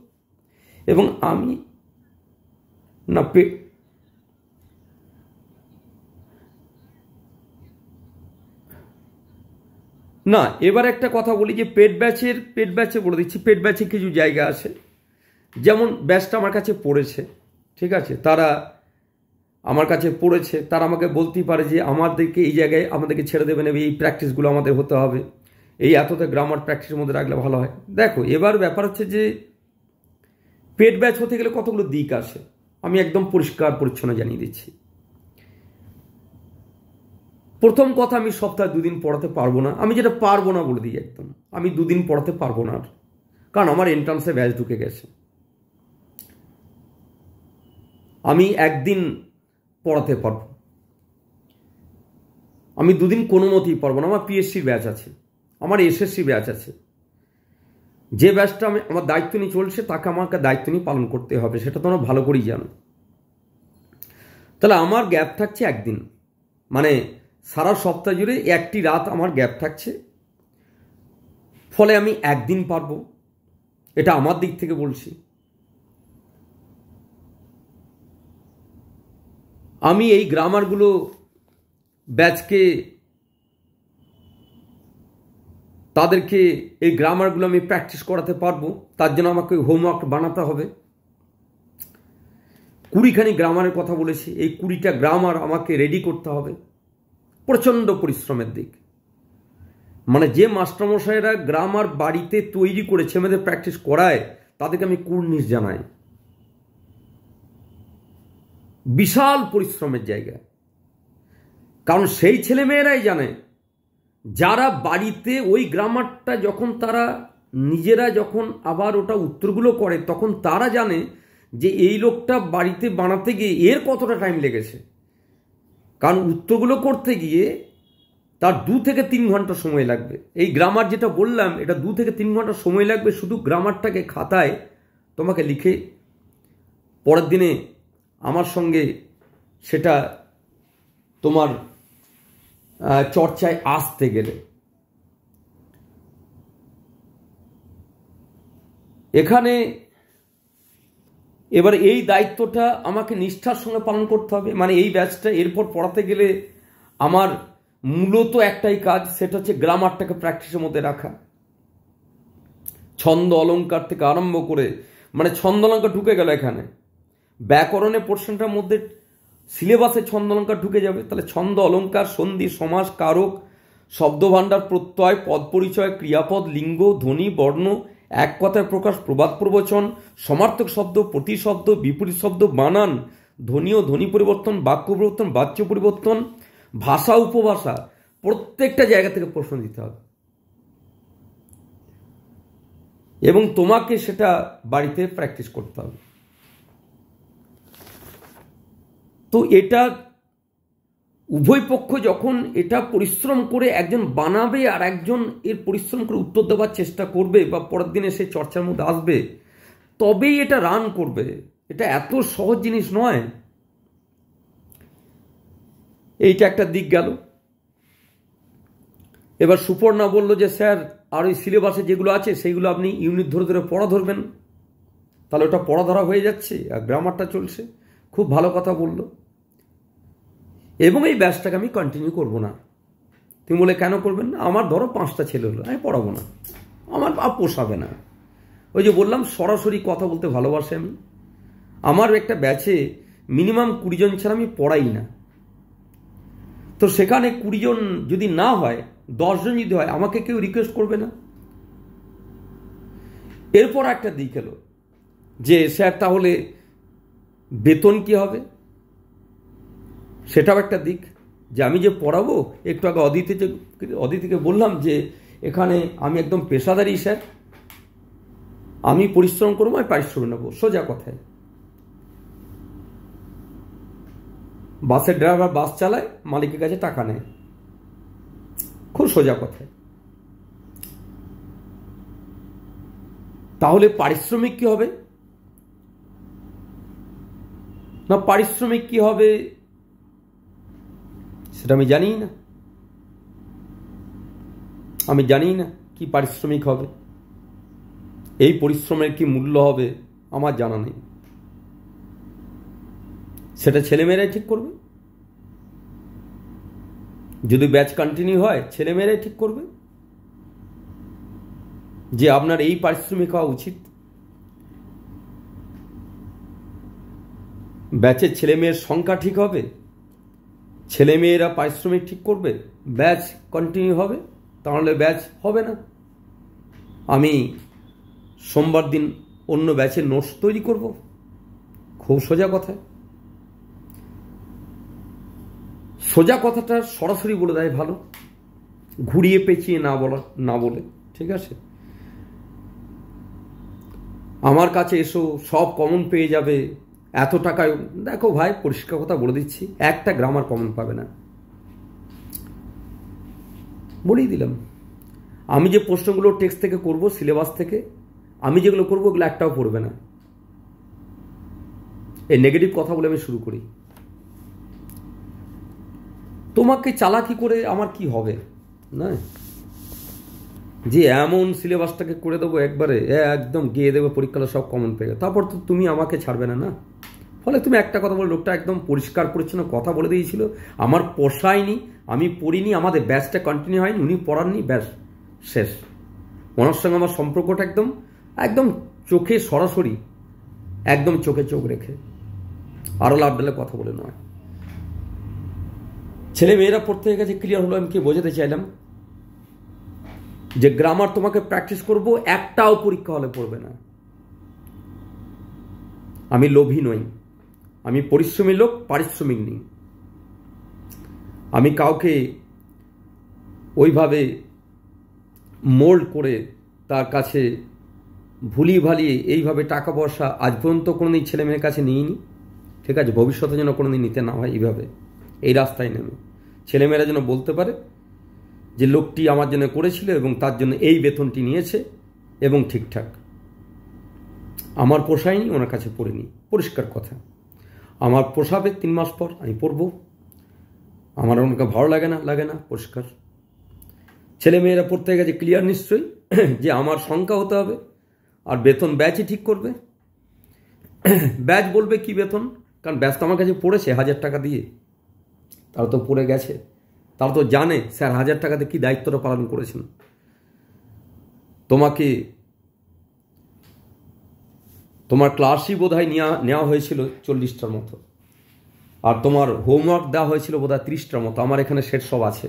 এবং আমি না এবার একটা কথা বলি যে পেড ব্যাচে বলে দিচ্ছি, পেড ব্যাচে কিছু জায়গা আছে, যেমন ব্যাচটা আমার কাছে পড়েছে, ঠিক আছে, তারা আমার কাছে পড়েছে, তারা আমাকে বলতেই পারে যে আমাদেরকে এই জায়গায় আমাদেরকে ছেড়ে দেবেন, এই প্র্যাকটিসগুলো আমাদের হতে হবে, এই এতটা গ্রামার প্র্যাকটিসের মধ্যে রাখলে ভালো হয়। দেখো, এবার ব্যাপার হচ্ছে যে পেড ব্যাচ হতে গেলে কতগুলো দিক আছে, আমি একদম পরিষ্কার পরিচ্ছন্ন জানিয়ে দিচ্ছি। প্রথম কথা, আমি সপ্তাহে 2 দিন পড়াতে পারবো না। আমি যেটা পারবো না বলে দিই একদম, আমি 2 দিন পড়াতে পারবো না, কারণ আমার এন্ট্রান্সে ব্যাচ ঢুকে গেছে। আমি 1 দিন পড়াতে পারবো, আমি 2 দিন কোনো মতেই পারবো না। আমার পিএসসির ব্যাচ আছে, আমার এসএসসি ব্যাচ আছে, যে ব্যাচটা আমি আমার দায়িত্ব নিয়ে চলছে তাকে আমাকে দায়িত্ব নিয়ে পালন করতে হবে, সেটা তোমরা ভালো করেই জানো। তাহলে আমার গ্যাপ থাকছে 1 দিন, মানে সারা সপ্তাহ জুড়ে 1টি রাত আমার গ্যাপ থাকছে, ফলে আমি 1 দিন পারবো, এটা আমার দিক থেকে বলছি। আমি এই গ্রামারগুলো ব্যাচকে তাদেরকে এই গ্রামারগুলো আমি প্র্যাকটিস করাতে পারবো। তার জন্য আমাকে হোমওয়ার্ক বানাতে হবে। 20খানি গ্রামারের কথা বলেছি, এই 20টা গ্রামার আমাকে রেডি করতে হবে। প্রচণ্ড পরিশ্রমের দিক। মানে যে মাস্টারমশাইরা গ্রামার বাড়িতে তৈরি করে ছেলেমেয়েদের প্র্যাকটিস করায় তাদেরকে আমি কুর্নিশ জানাই। বিশাল পরিশ্রমের জায়গা। কারণ সেই ছেলেমেয়েরাই জানে যারা বাড়িতে ওই গ্রামারটা যখন তারা নিজেরা যখন আবার ওটা উত্তরগুলো করে তখন তারা জানে যে এই লোকটা বাড়িতে বানাতে গিয়ে এর কতটা টাইম লেগেছে। কারণ উত্তরগুলো করতে গিয়ে তার 2 থেকে 3 ঘন্টা সময় লাগবে। এই গ্রামার যেটা বললাম এটা 2 থেকে 3 ঘন্টা সময় লাগবে শুধু গ্রামারটাকে খাতায় তোমাকে লিখে পরের দিনে আমার সঙ্গে সেটা তোমার চর্চায় আসতে গেলে। এখানে এবার এই দায়িত্বটা আমাকে নিষ্ঠার সঙ্গে পালন করতে হবে। মানে এই ব্যাচটা এরপর পড়াতে গেলে আমার মূলত একটাই কাজ, সেটা হচ্ছে গ্রামারটাকে প্র্যাকটিসের মধ্যে রাখা। ছন্দ অলঙ্কার থেকে আরম্ভ করে মানে ছন্দ অলঙ্কার ঢুকে গেল এখানে, ব্যাকরণের পোর্শনটার মধ্যে সিলেবাসে ছন্দ অলঙ্কার ঢুকে যাবে। তাহলে ছন্দ অলঙ্কার, সন্ধি, সমাস, কারক, শব্দভাণ্ডার, প্রত্যয়, পদ পরিচয়, ক্রিয়াপদ, লিঙ্গ, ধ্বনি, বর্ণ, এক কথায় প্রকাশ, প্রবাদ প্রবচন, সমার্থক শব্দ, প্রতিশব্দ, বিপরীত শব্দ, বানান, ধ্বনি ও ধ্বনি পরিবর্তন, বাক্য পরিবর্তন, বাচ্য পরিবর্তন, ভাষা উপভাষা, প্রত্যেকটা জায়গা থেকে প্রশ্ন দিতে হবে এবং তোমাকে সেটা বাড়িতে প্র্যাকটিস করতে হবে। তো এটা উভয় পক্ষ যখন এটা পরিশ্রম করে একজন বানাবে আর একজন এর পরিশ্রম করে উত্তর দেওয়ার চেষ্টা করবে বা পরের দিনে সে চর্চার মধ্যে আসবে, তবেই এটা রান করবে। এটা এত সহজ জিনিস নয়। এইটা একটা দিক গেল। এবার সুপর্ণা বলল যে স্যার আর ওই সিলেবাসে যেগুলো আছে সেইগুলো আপনি ইউনিট ধরে ধরে পড়া ধরবেন, তাহলে ওটা পড়া ধরা হয়ে যাচ্ছে আর গ্রামারটা চলছে। খুব ভালো কথা বলল। এবং এই ব্যাচটাকে আমি কন্টিনিউ করব না। তুমি বলে কেন করবেন না? আমার ধরো 5টা ছেলে হলো, আমি পড়াবো না, আমার পোষাবে না। ওই যে বললাম সরাসরি কথা বলতে ভালোবাসি আমি। আমার একটা ব্যাচে মিনিমাম 20 জন ছাড়া আমি পড়াই না। তো সেখানে 20 জন যদি না হয়, 10 জন যদি হয়, আমাকে কেউ রিকোয়েস্ট করবে না। এরপর একটা দিক এলো যে স্যার তাহলে বেতন কি হবে? সেটাও একটা দিক যে আমি যে পড়াবো, একটু আগে অদিতিকে বললাম যে এখানে আমি একদম পেশাদারি স্যার, আমি পরিশ্রম করবো, আমি পারিশ্রমিক নেবো। সোজা কথায় বাসের ড্রাইভার বাস চালায়, মালিকের কাছে টাকা নেয়, খুব সোজা কথায়। তাহলে পারিশ্রমিক কি হবে? না পারিশ্রমিক কি হবে সেটা আমি জানি না। আমি জানি না কি পারিশ্রমিক হবে, এই পরিশ্রমের কি মূল্য হবে আমার জানা নেই। সেটা ছেলেমেয়েরাই ঠিক করবে। যদি ব্যাচ কন্টিনিউ হয় ছেলেমেয়েরাই ঠিক করবে যে আপনার এই পারিশ্রমিক হওয়া উচিত। ব্যাচের ছেলেমেয়ের সংখ্যা ঠিক হবে, ছেলেমেয়েরা পারিশ্রমিক ঠিক করবে, ব্যাচ কন্টিনিউ হবে। তাহলে ব্যাচ হবে না। আমি সোমবার দিন অন্য ব্যাচের নোটস তৈরি করব। খুব সোজা কথা। সোজা কথাটা সরাসরি বলে দেয় ভালো, ঘুরিয়ে পেঁচিয়ে না বলে। ঠিক আছে, আমার কাছে এসো সব কমন পেয়ে যাবে এত টাকায়। দেখো ভাই, পরিষ্কার কথা বলে দিচ্ছি, একটা গ্রামার কমন পাবে না, বলেই দিলাম। আমি যে প্রশ্নগুলো টেক্সট থেকে করব, সিলেবাস থেকে আমি যেগুলো করবো ওগুলো একটাও পড়বে না। এই নেগেটিভ কথা বলে আমি শুরু করি। তোমাকে চালাকি করে আমার কি হবে না, যে এমন সিলেবাসটাকে করে দেবো একবারে একদম গিয়ে দেবো পরীক্ষাটা সব কমন পেয়ে গেল, তারপর তো তুমি আমাকে ছাড়বে না। না, ফলে তুমি একটা কথা বলে, লোকটা একদম পরিষ্কার পরিচ্ছন্ন কথা বলে দিয়েছিল, আমার পোষায়নি, আমি পড়িনি, আমাদের ব্যাচটা কন্টিনিউ হয়নি, উনি পড়াননি, ব্যাস শেষ। ওনার সঙ্গে আমার সম্পর্কটা একদম একদম চোখে সরাসরি, একদম চোখে চোখ রেখে, আরও লাভ ডালে কথা বলে নয়। ছেলে মেয়েরা প্রত্যেকের কাছে ক্লিয়ার হলো। আমি কি বোঝাতে চাইলাম যে গ্রামার তোমাকে প্র্যাকটিস করব, একটাও পরীক্ষা হলে পড়বে না। আমি লোভী নই, আমি পরিশ্রমী লোক, পারিশ্রমিক নেই। আমি কাউকে ওইভাবে মোল্ড করে তার কাছে ভুলিয়ে ভালিয়ে এইভাবে টাকা পয়সা আজ পর্যন্ত কোনোদিন ছেলে মেয়ের কাছে নিইনি। ঠিক আছে, ভবিষ্যতে যেন কোনোদিন নিতে না হয় এইভাবে, এই রাস্তায় নেমে ছেলেমেয়েরা যেন বলতে পারে যে লোকটি আমার জন্য করেছিল এবং তার জন্য এই বেতনটি নিয়েছে এবং ঠিকঠাক। আমার পোষায়নি, ওনার কাছে পড়িনি, পরিষ্কার কথা। আমার পোষাবে 3 মাস পর, আমি পড়বো। আমার ওনাকে ভালো লাগে না, পরিষ্কার। ছেলেমেয়েরা প্রত্যেকের কাছে ক্লিয়ার নিশ্চয়ই যে আমার সংখ্যা হতে হবে, আর বেতন ব্যাচই ঠিক করবে। ব্যাচ বলবে কি বেতন, কারণ ব্যাচ তো আমার কাছে পড়েছে 1000 টাকা দিয়ে, তারা তো পড়ে গেছে, তারা তো জানে স্যার 1000 টাকাতে কি দায়িত্বটা পালন করেছেন। তোমার ক্লাসই বোধহয় নেওয়া হয়েছিল 40টার মতো, আর তোমার হোমওয়ার্ক দেওয়া হয়েছিল বোধহয় 30টার মতো। আমার এখানে সেট সব আছে।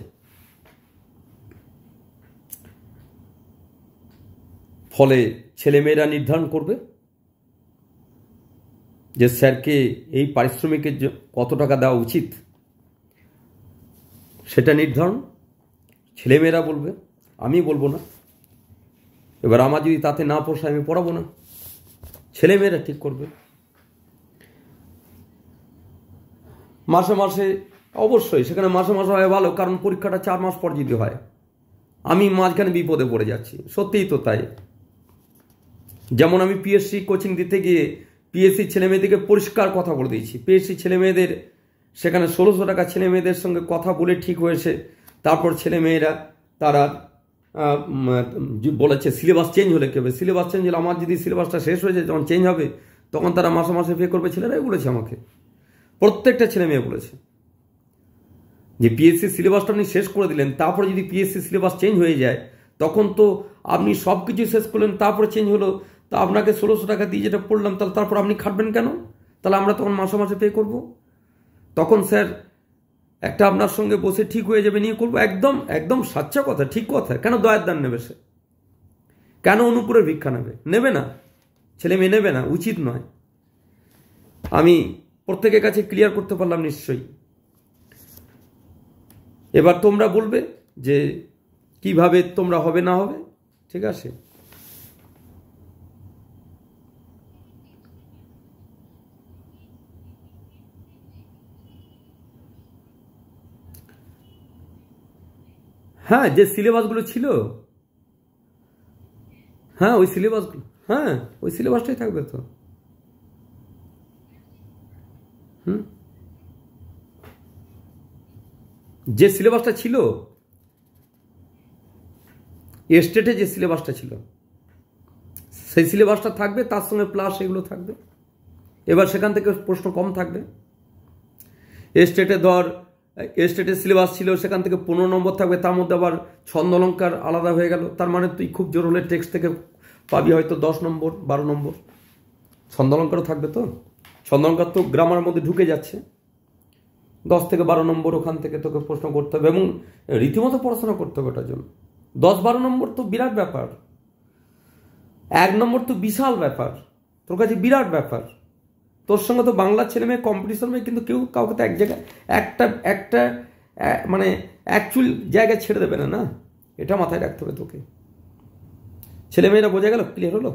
ফলে ছেলেমেয়েরা নির্ধারণ করবে যে স্যারকে এই পারিশ্রমিকের কত টাকা দেওয়া উচিত, সেটা নির্ধারণ ছেলেমেয়েরা বলবে, আমি বলবো না। এবার আমার যদি তাতে না পোষায় আমি পড়াবো না, ছেলেমেয়েরা ঠিক করবে। মাসে মাসে অবশ্যই সেখানে মাসে মাসে হয় ভালো, কারণ পরীক্ষাটা 4 মাস পর যদি হয়, আমি মাঝখানে বিপদে পড়ে যাচ্ছি। সত্যিই তো তাই। যেমন আমি পিএসসি কোচিং দিতে গিয়ে পিএসসি ছেলেমেয়েদেরকে পরিষ্কার কথা বলে দিয়েছি। পিএসসি ছেলেমেয়েদের সেখানে 1600 টাকা ছেলেমেয়েদের সঙ্গে কথা বলে ঠিক হয়েছে। তারপর ছেলেমেয়েরা তারা বলেছে সিলেবাস চেঞ্জ হলে কী হবে। সিলেবাস চেঞ্জ হলে আমার যদি সিলেবাসটা শেষ হয়ে যায়, যখন চেঞ্জ হবে তখন তারা মাসে মাসে পে করবে। ছেলেরাই বলেছে আমাকে, প্রত্যেকটা ছেলে মেয়ে বলেছে যে পিএসসি সিলেবাসটা আপনি শেষ করে দিলেন, তারপরে যদি পিএসসি সিলেবাস চেঞ্জ হয়ে যায় তখন তো আপনি সব কিছু শেষ করলেন, তারপরে চেঞ্জ হলো, তা আপনাকে 1600 টাকা দিয়ে যেটা পড়লাম তারপর আপনি খাটবেন কেন? তাহলে আমরা তখন মাসে মাসে পে করব। তখন স্যার একটা আপনার সঙ্গে বসে ঠিক হয়ে যাবে, নিয়ে করবো। একদম একদম সাচ্চা কথা, ঠিক কথা। কেন দয়ার দান নেবে সে? কেন অনুপুরের ভিক্ষা নেবে না? ছেলে মেয়ে নেবে না, উচিত নয়। আমি প্রত্যেকের কাছে ক্লিয়ার করতে পারলাম নিশ্চয়ই। এবার তোমরা বলবে যে কিভাবে তোমরা হবে না হবে, ঠিক আছে? হ্যাঁ, যে সিলেবাসগুলো ছিল, হ্যাঁ ওই সিলেবাসগুলো, হ্যাঁ ওই সিলেবাসটাই থাকবে তো। যে সিলেবাসটা ছিল স্টেটে, যে সিলেবাসটা ছিল সেই সিলেবাসটা থাকবে, তার সঙ্গে প্লাস এগুলো থাকবে। এবার সেখান থেকে প্রশ্ন কম থাকবে। স্টেটের সিলেবাস ছিল, সেখান থেকে 15 নম্বর থাকবে, তার মধ্যে আবার ছন্দ অলঙ্কার আলাদা হয়ে গেল। তার মানে তুই খুব জোর হলে টেক্সট থেকে পাবি হয়তো 10 নম্বর 12 নম্বর। ছন্দ অলঙ্কারও থাকবে তো, ছন্দ অলঙ্কার তো গ্রামার মধ্যে ঢুকে যাচ্ছে। 10 থেকে 12 নম্বর ওখান থেকে তোকে প্রশ্ন করতে হবে এবং রীতিমতো পড়াশোনা করতে হবে ওটার জন্য। 10-12 নম্বর তো বিরাট ব্যাপার, 1 নম্বর তো বিশাল ব্যাপার, তোর কাছে বিরাট ব্যাপার। তোর সঙ্গে তো বাংলার ছেলে মেয়ে কম্পিটিশন মেয়ে, কিন্তু কেউ কাউকে তো এক জায়গায় একটা মানে অ্যাকচুয়াল জায়গায় ছেড়ে দেবে না, না? এটা মাথায় রাখতে হবে তোকে। ছেলেমেয়েরা বোঝা গেল? ক্লিয়ার হলো?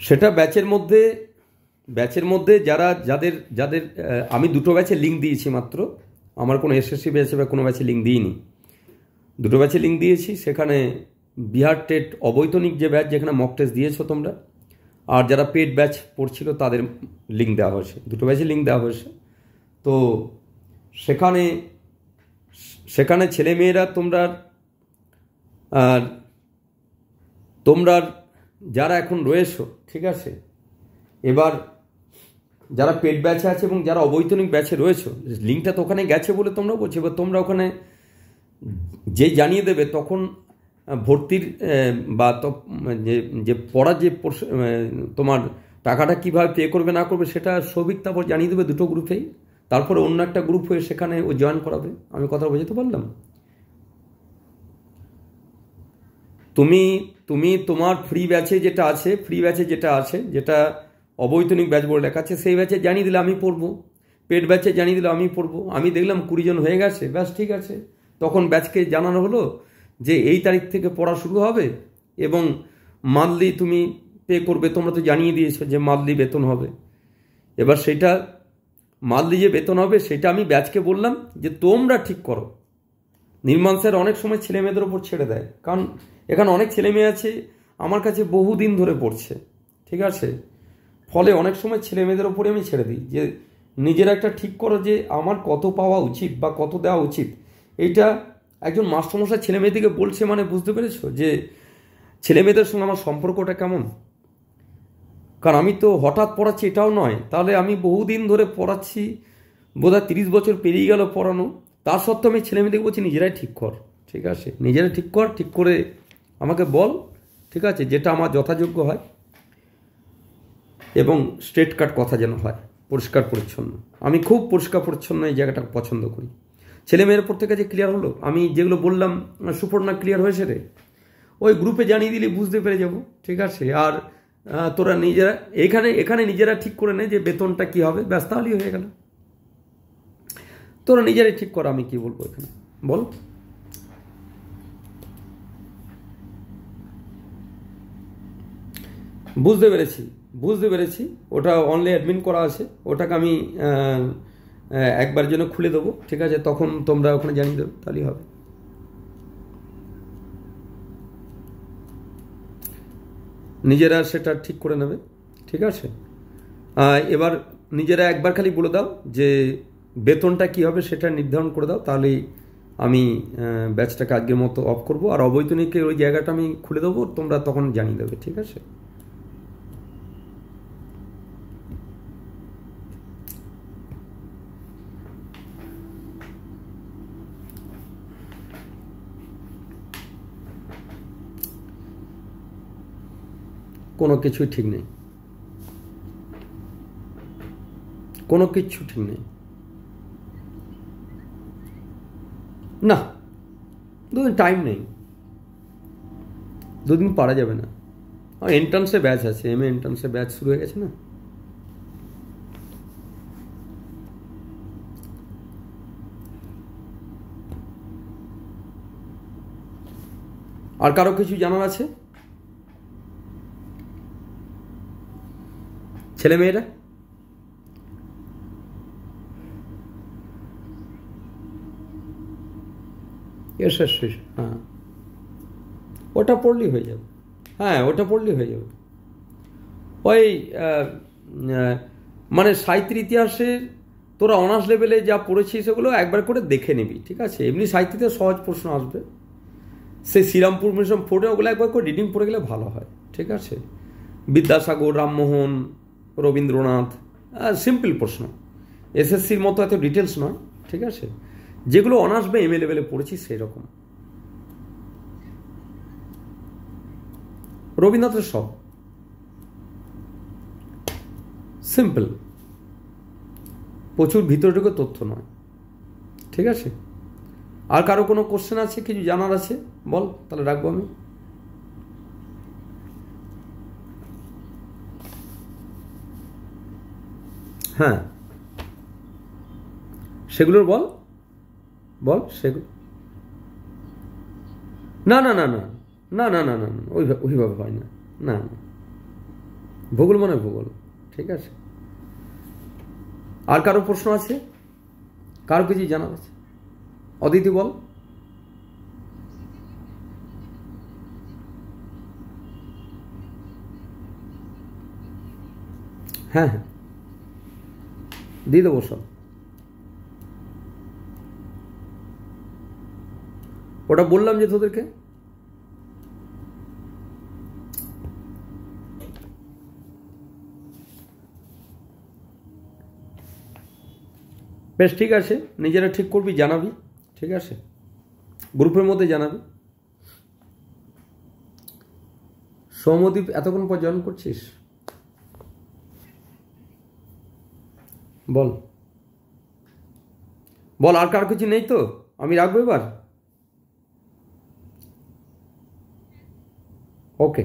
সেটা ব্যাচের মধ্যে যাদের আমি 2টো ব্যাচে লিঙ্ক দিয়েছি মাত্র। আমার কোনো এসএসসি ব্যাচে বা কোনো ব্যাচে লিঙ্ক দিইনি, 2টো ব্যাচে লিঙ্ক দিয়েছি। সেখানে বিহার টেট অবৈতনিক যে ব্যাচ, যেখানে মক টেস্ট দিয়েছো তোমরা, আর যারা পেড ব্যাচ পড়ছিল তাদের লিঙ্ক দেওয়া হয়েছে। 2টো ব্যাচে লিঙ্ক দেওয়া হয়েছে। তো সেখানে ছেলেমেয়েরা তোমরা তোমরা যারা এখন রয়েছো, ঠিক আছে, এবার যারা পেড ব্যাচে আছে এবং যারা অবৈতনিক ব্যাচে রয়েছো, লিঙ্কটা তো ওখানে গেছে বলে তোমরা বলছো। এবার তোমরা ওখানে যে জানিয়ে দেবে তখন ভর্তির বা যে পড়ার যে তোমার টাকাটা কীভাবে পে করবে না করবে সেটা সৌভিক তারপর জানিয়ে দেবে দুটো গ্রুপেই। তারপরে অন্য একটা গ্রুপ হয়ে সেখানে ও জয়েন করাবে। আমি কথা বোঝাতে পারলাম? তুমি তোমার ফ্রি ব্যাচে যেটা আছে যেটা অবৈতনিক ব্যাচ বলে লেখা আছে সেই ব্যাচে জানিয়ে দিলে আমি পড়বো, পেড ব্যাচে জানিয়ে দিলে আমি পড়বো। আমি দেখলাম 20 জন হয়ে গেছে, ব্যাস ঠিক আছে। তখন ব্যাচকে জানানো হলো যে এই তারিখ থেকে পড়া শুরু হবে এবং মান্থলি তুমি পে করবে। তোমরা তো জানিয়ে দিয়েছো যে মান্থলি বেতন হবে। এবার সেটা মান্থলি যে বেতন হবে সেটা আমি ব্যাচকে বললাম যে তোমরা ঠিক করো। নির্মাণ স্যার অনেক সময় ছেলে মেয়েদের ওপর ছেড়ে দেয়, কারণ এখানে অনেক ছেলে মেয়ে আছে আমার কাছে বহুদিন ধরে পড়ছে, ঠিক আছে। ফলে অনেক সময় ছেলে মেয়েদের ওপরে আমি ছেড়ে দিই যে নিজেরা একটা ঠিক করো যে আমার কত পাওয়া উচিত বা কত দেওয়া উচিত। এইটা একজন মাস্টারমশাই ছেলে মেয়েদেরকে বলছে, মানে বুঝতে পেরেছো যে ছেলে মেয়েদের সঙ্গে আমার সম্পর্কটা কেমন। কারণ আমি তো হঠাৎ পড়াচ্ছি এটাও নয়, তাহলে আমি বহুদিন ধরে পড়াচ্ছি, বোধহয় 30 বছর পেরিয়ে গেল পড়ানো। তার সত্ত্বেও আমি ছেলে মেয়েদেরকে বলছি নিজেরাই ঠিক কর, ঠিক আছে, নিজেরাই ঠিক কর, ঠিক করে আমাকে বল, ঠিক আছে, যেটা আমার যথাযোগ্য হয় এবং স্ট্রেট কাট কথা যেন হয়, পরিষ্কার পরিচ্ছন্ন। আমি খুব পরিষ্কার পরিচ্ছন্ন এই জায়গাটা পছন্দ করি। ছেলে মেয়ের উপর থেকে যে ক্লিয়ার হলো, আমি যেগুলো বললাম সুপর্ণা ক্লিয়ার হয়েছে রে, ওই গ্রুপে জানিয়ে দিলে বুঝতে পেরে যাব, ঠিক আছে। আর তোরা নিজেরা এখানে নিজেরা ঠিক করে নে যে বেতনটা কি হবে, ব্যাস, তাহলেই হয়ে গেল। তোরা নিজেরাই ঠিক কর, আমি কি বলবো এখানে, বল। বুঝতে পেরেছি। ওটা অনলি অ্যাডমিন করা আছে, ওটাকে আমি একবার জন্য খুলে দেবো, ঠিক আছে, তখন তোমরা ওখানে জানিয়ে দেবে, তাহলেই হবে। নিজেরা সেটা ঠিক করে নেবে, ঠিক আছে। এবার নিজেরা একবার খালি বলে দাও যে বেতনটা কী হবে সেটা নির্ধারণ করে দাও, তাহলেই আমি ব্যাচটাকে আজকের মতো অফ করবো। আর অবৈতনিকের ওই জায়গাটা আমি খুলে দেবো, তোমরা তখন জানিয়ে দেবে, ঠিক আছে। কোনো কিছুই ঠিক নেই, কোনো কিচ্ছু ঠিক নেই। না, দুদিন টাইম নেই, দুদিন পারা যাবে না। এন্ট্রান্সে ব্যাচ আছে, এমএ এন্ট্রান্সে ব্যাচ শুরু হয়ে গেছে না। আর কারো কিছু জানার আছে? ছেলে মেয়েরা হ্যাঁ, ওটা পড়লেই হয়ে যাবে। হ্যাঁ, ওটা পড়লেই হয়ে যাবে। ওই মানে সাহিত্যের ইতিহাসে তোরা অনার্স লেভেলে যা পড়েছিস সেগুলো একবার করে দেখে নিবি, ঠিক আছে। এমনি সাহিত্যতে সহজ প্রশ্ন আসবে, সেই শ্রীরামপুর মিশন পড়ে ওগুলো একবার করে রিডিং পড়ে গেলে ভালো হয়, ঠিক আছে। বিদ্যাসাগর, রামমোহন, রবীন্দ্রনাথ, সিম্পল প্রশ্ন, এসএসসির মতো এত ডিটেলস নয়, ঠিক আছে। যেগুলো অনার্স বা এমএ লেভেলে পড়েছি সেই রকম। রবীন্দ্রনাথের সব সিম্পল, প্রচুর ভিতরে ঢুকে তথ্য নয়, ঠিক আছে। আর কারো কোনো কোশ্চেন আছে, কিছু জানার আছে বল, তাহলে রাখবো আমি। হ্যাঁ, সেগুলোর বল সেগুলো। না না না না না না না না না, ওইভাবে হয় না, না না, ভূগোল মানে ভূগোল, ঠিক আছে। আর কারো প্রশ্ন আছে, কারো কিছু জানার আছে? অদিতি বল। হ্যাঁ হ্যাঁ, দিয়ে দেবো সব। ওটা বললাম যে তোদেরকে বেশ, ঠিক আছে, নিজেরা ঠিক করবি, জানাবি, ঠিক আছে, গ্রুপের মধ্যে জানাবি। সৌমদীপ এতক্ষণ পর জয়েন করছিস? বল বল, আর কার কিছু নেই তো? আমি রাখবো এবার। ওকে।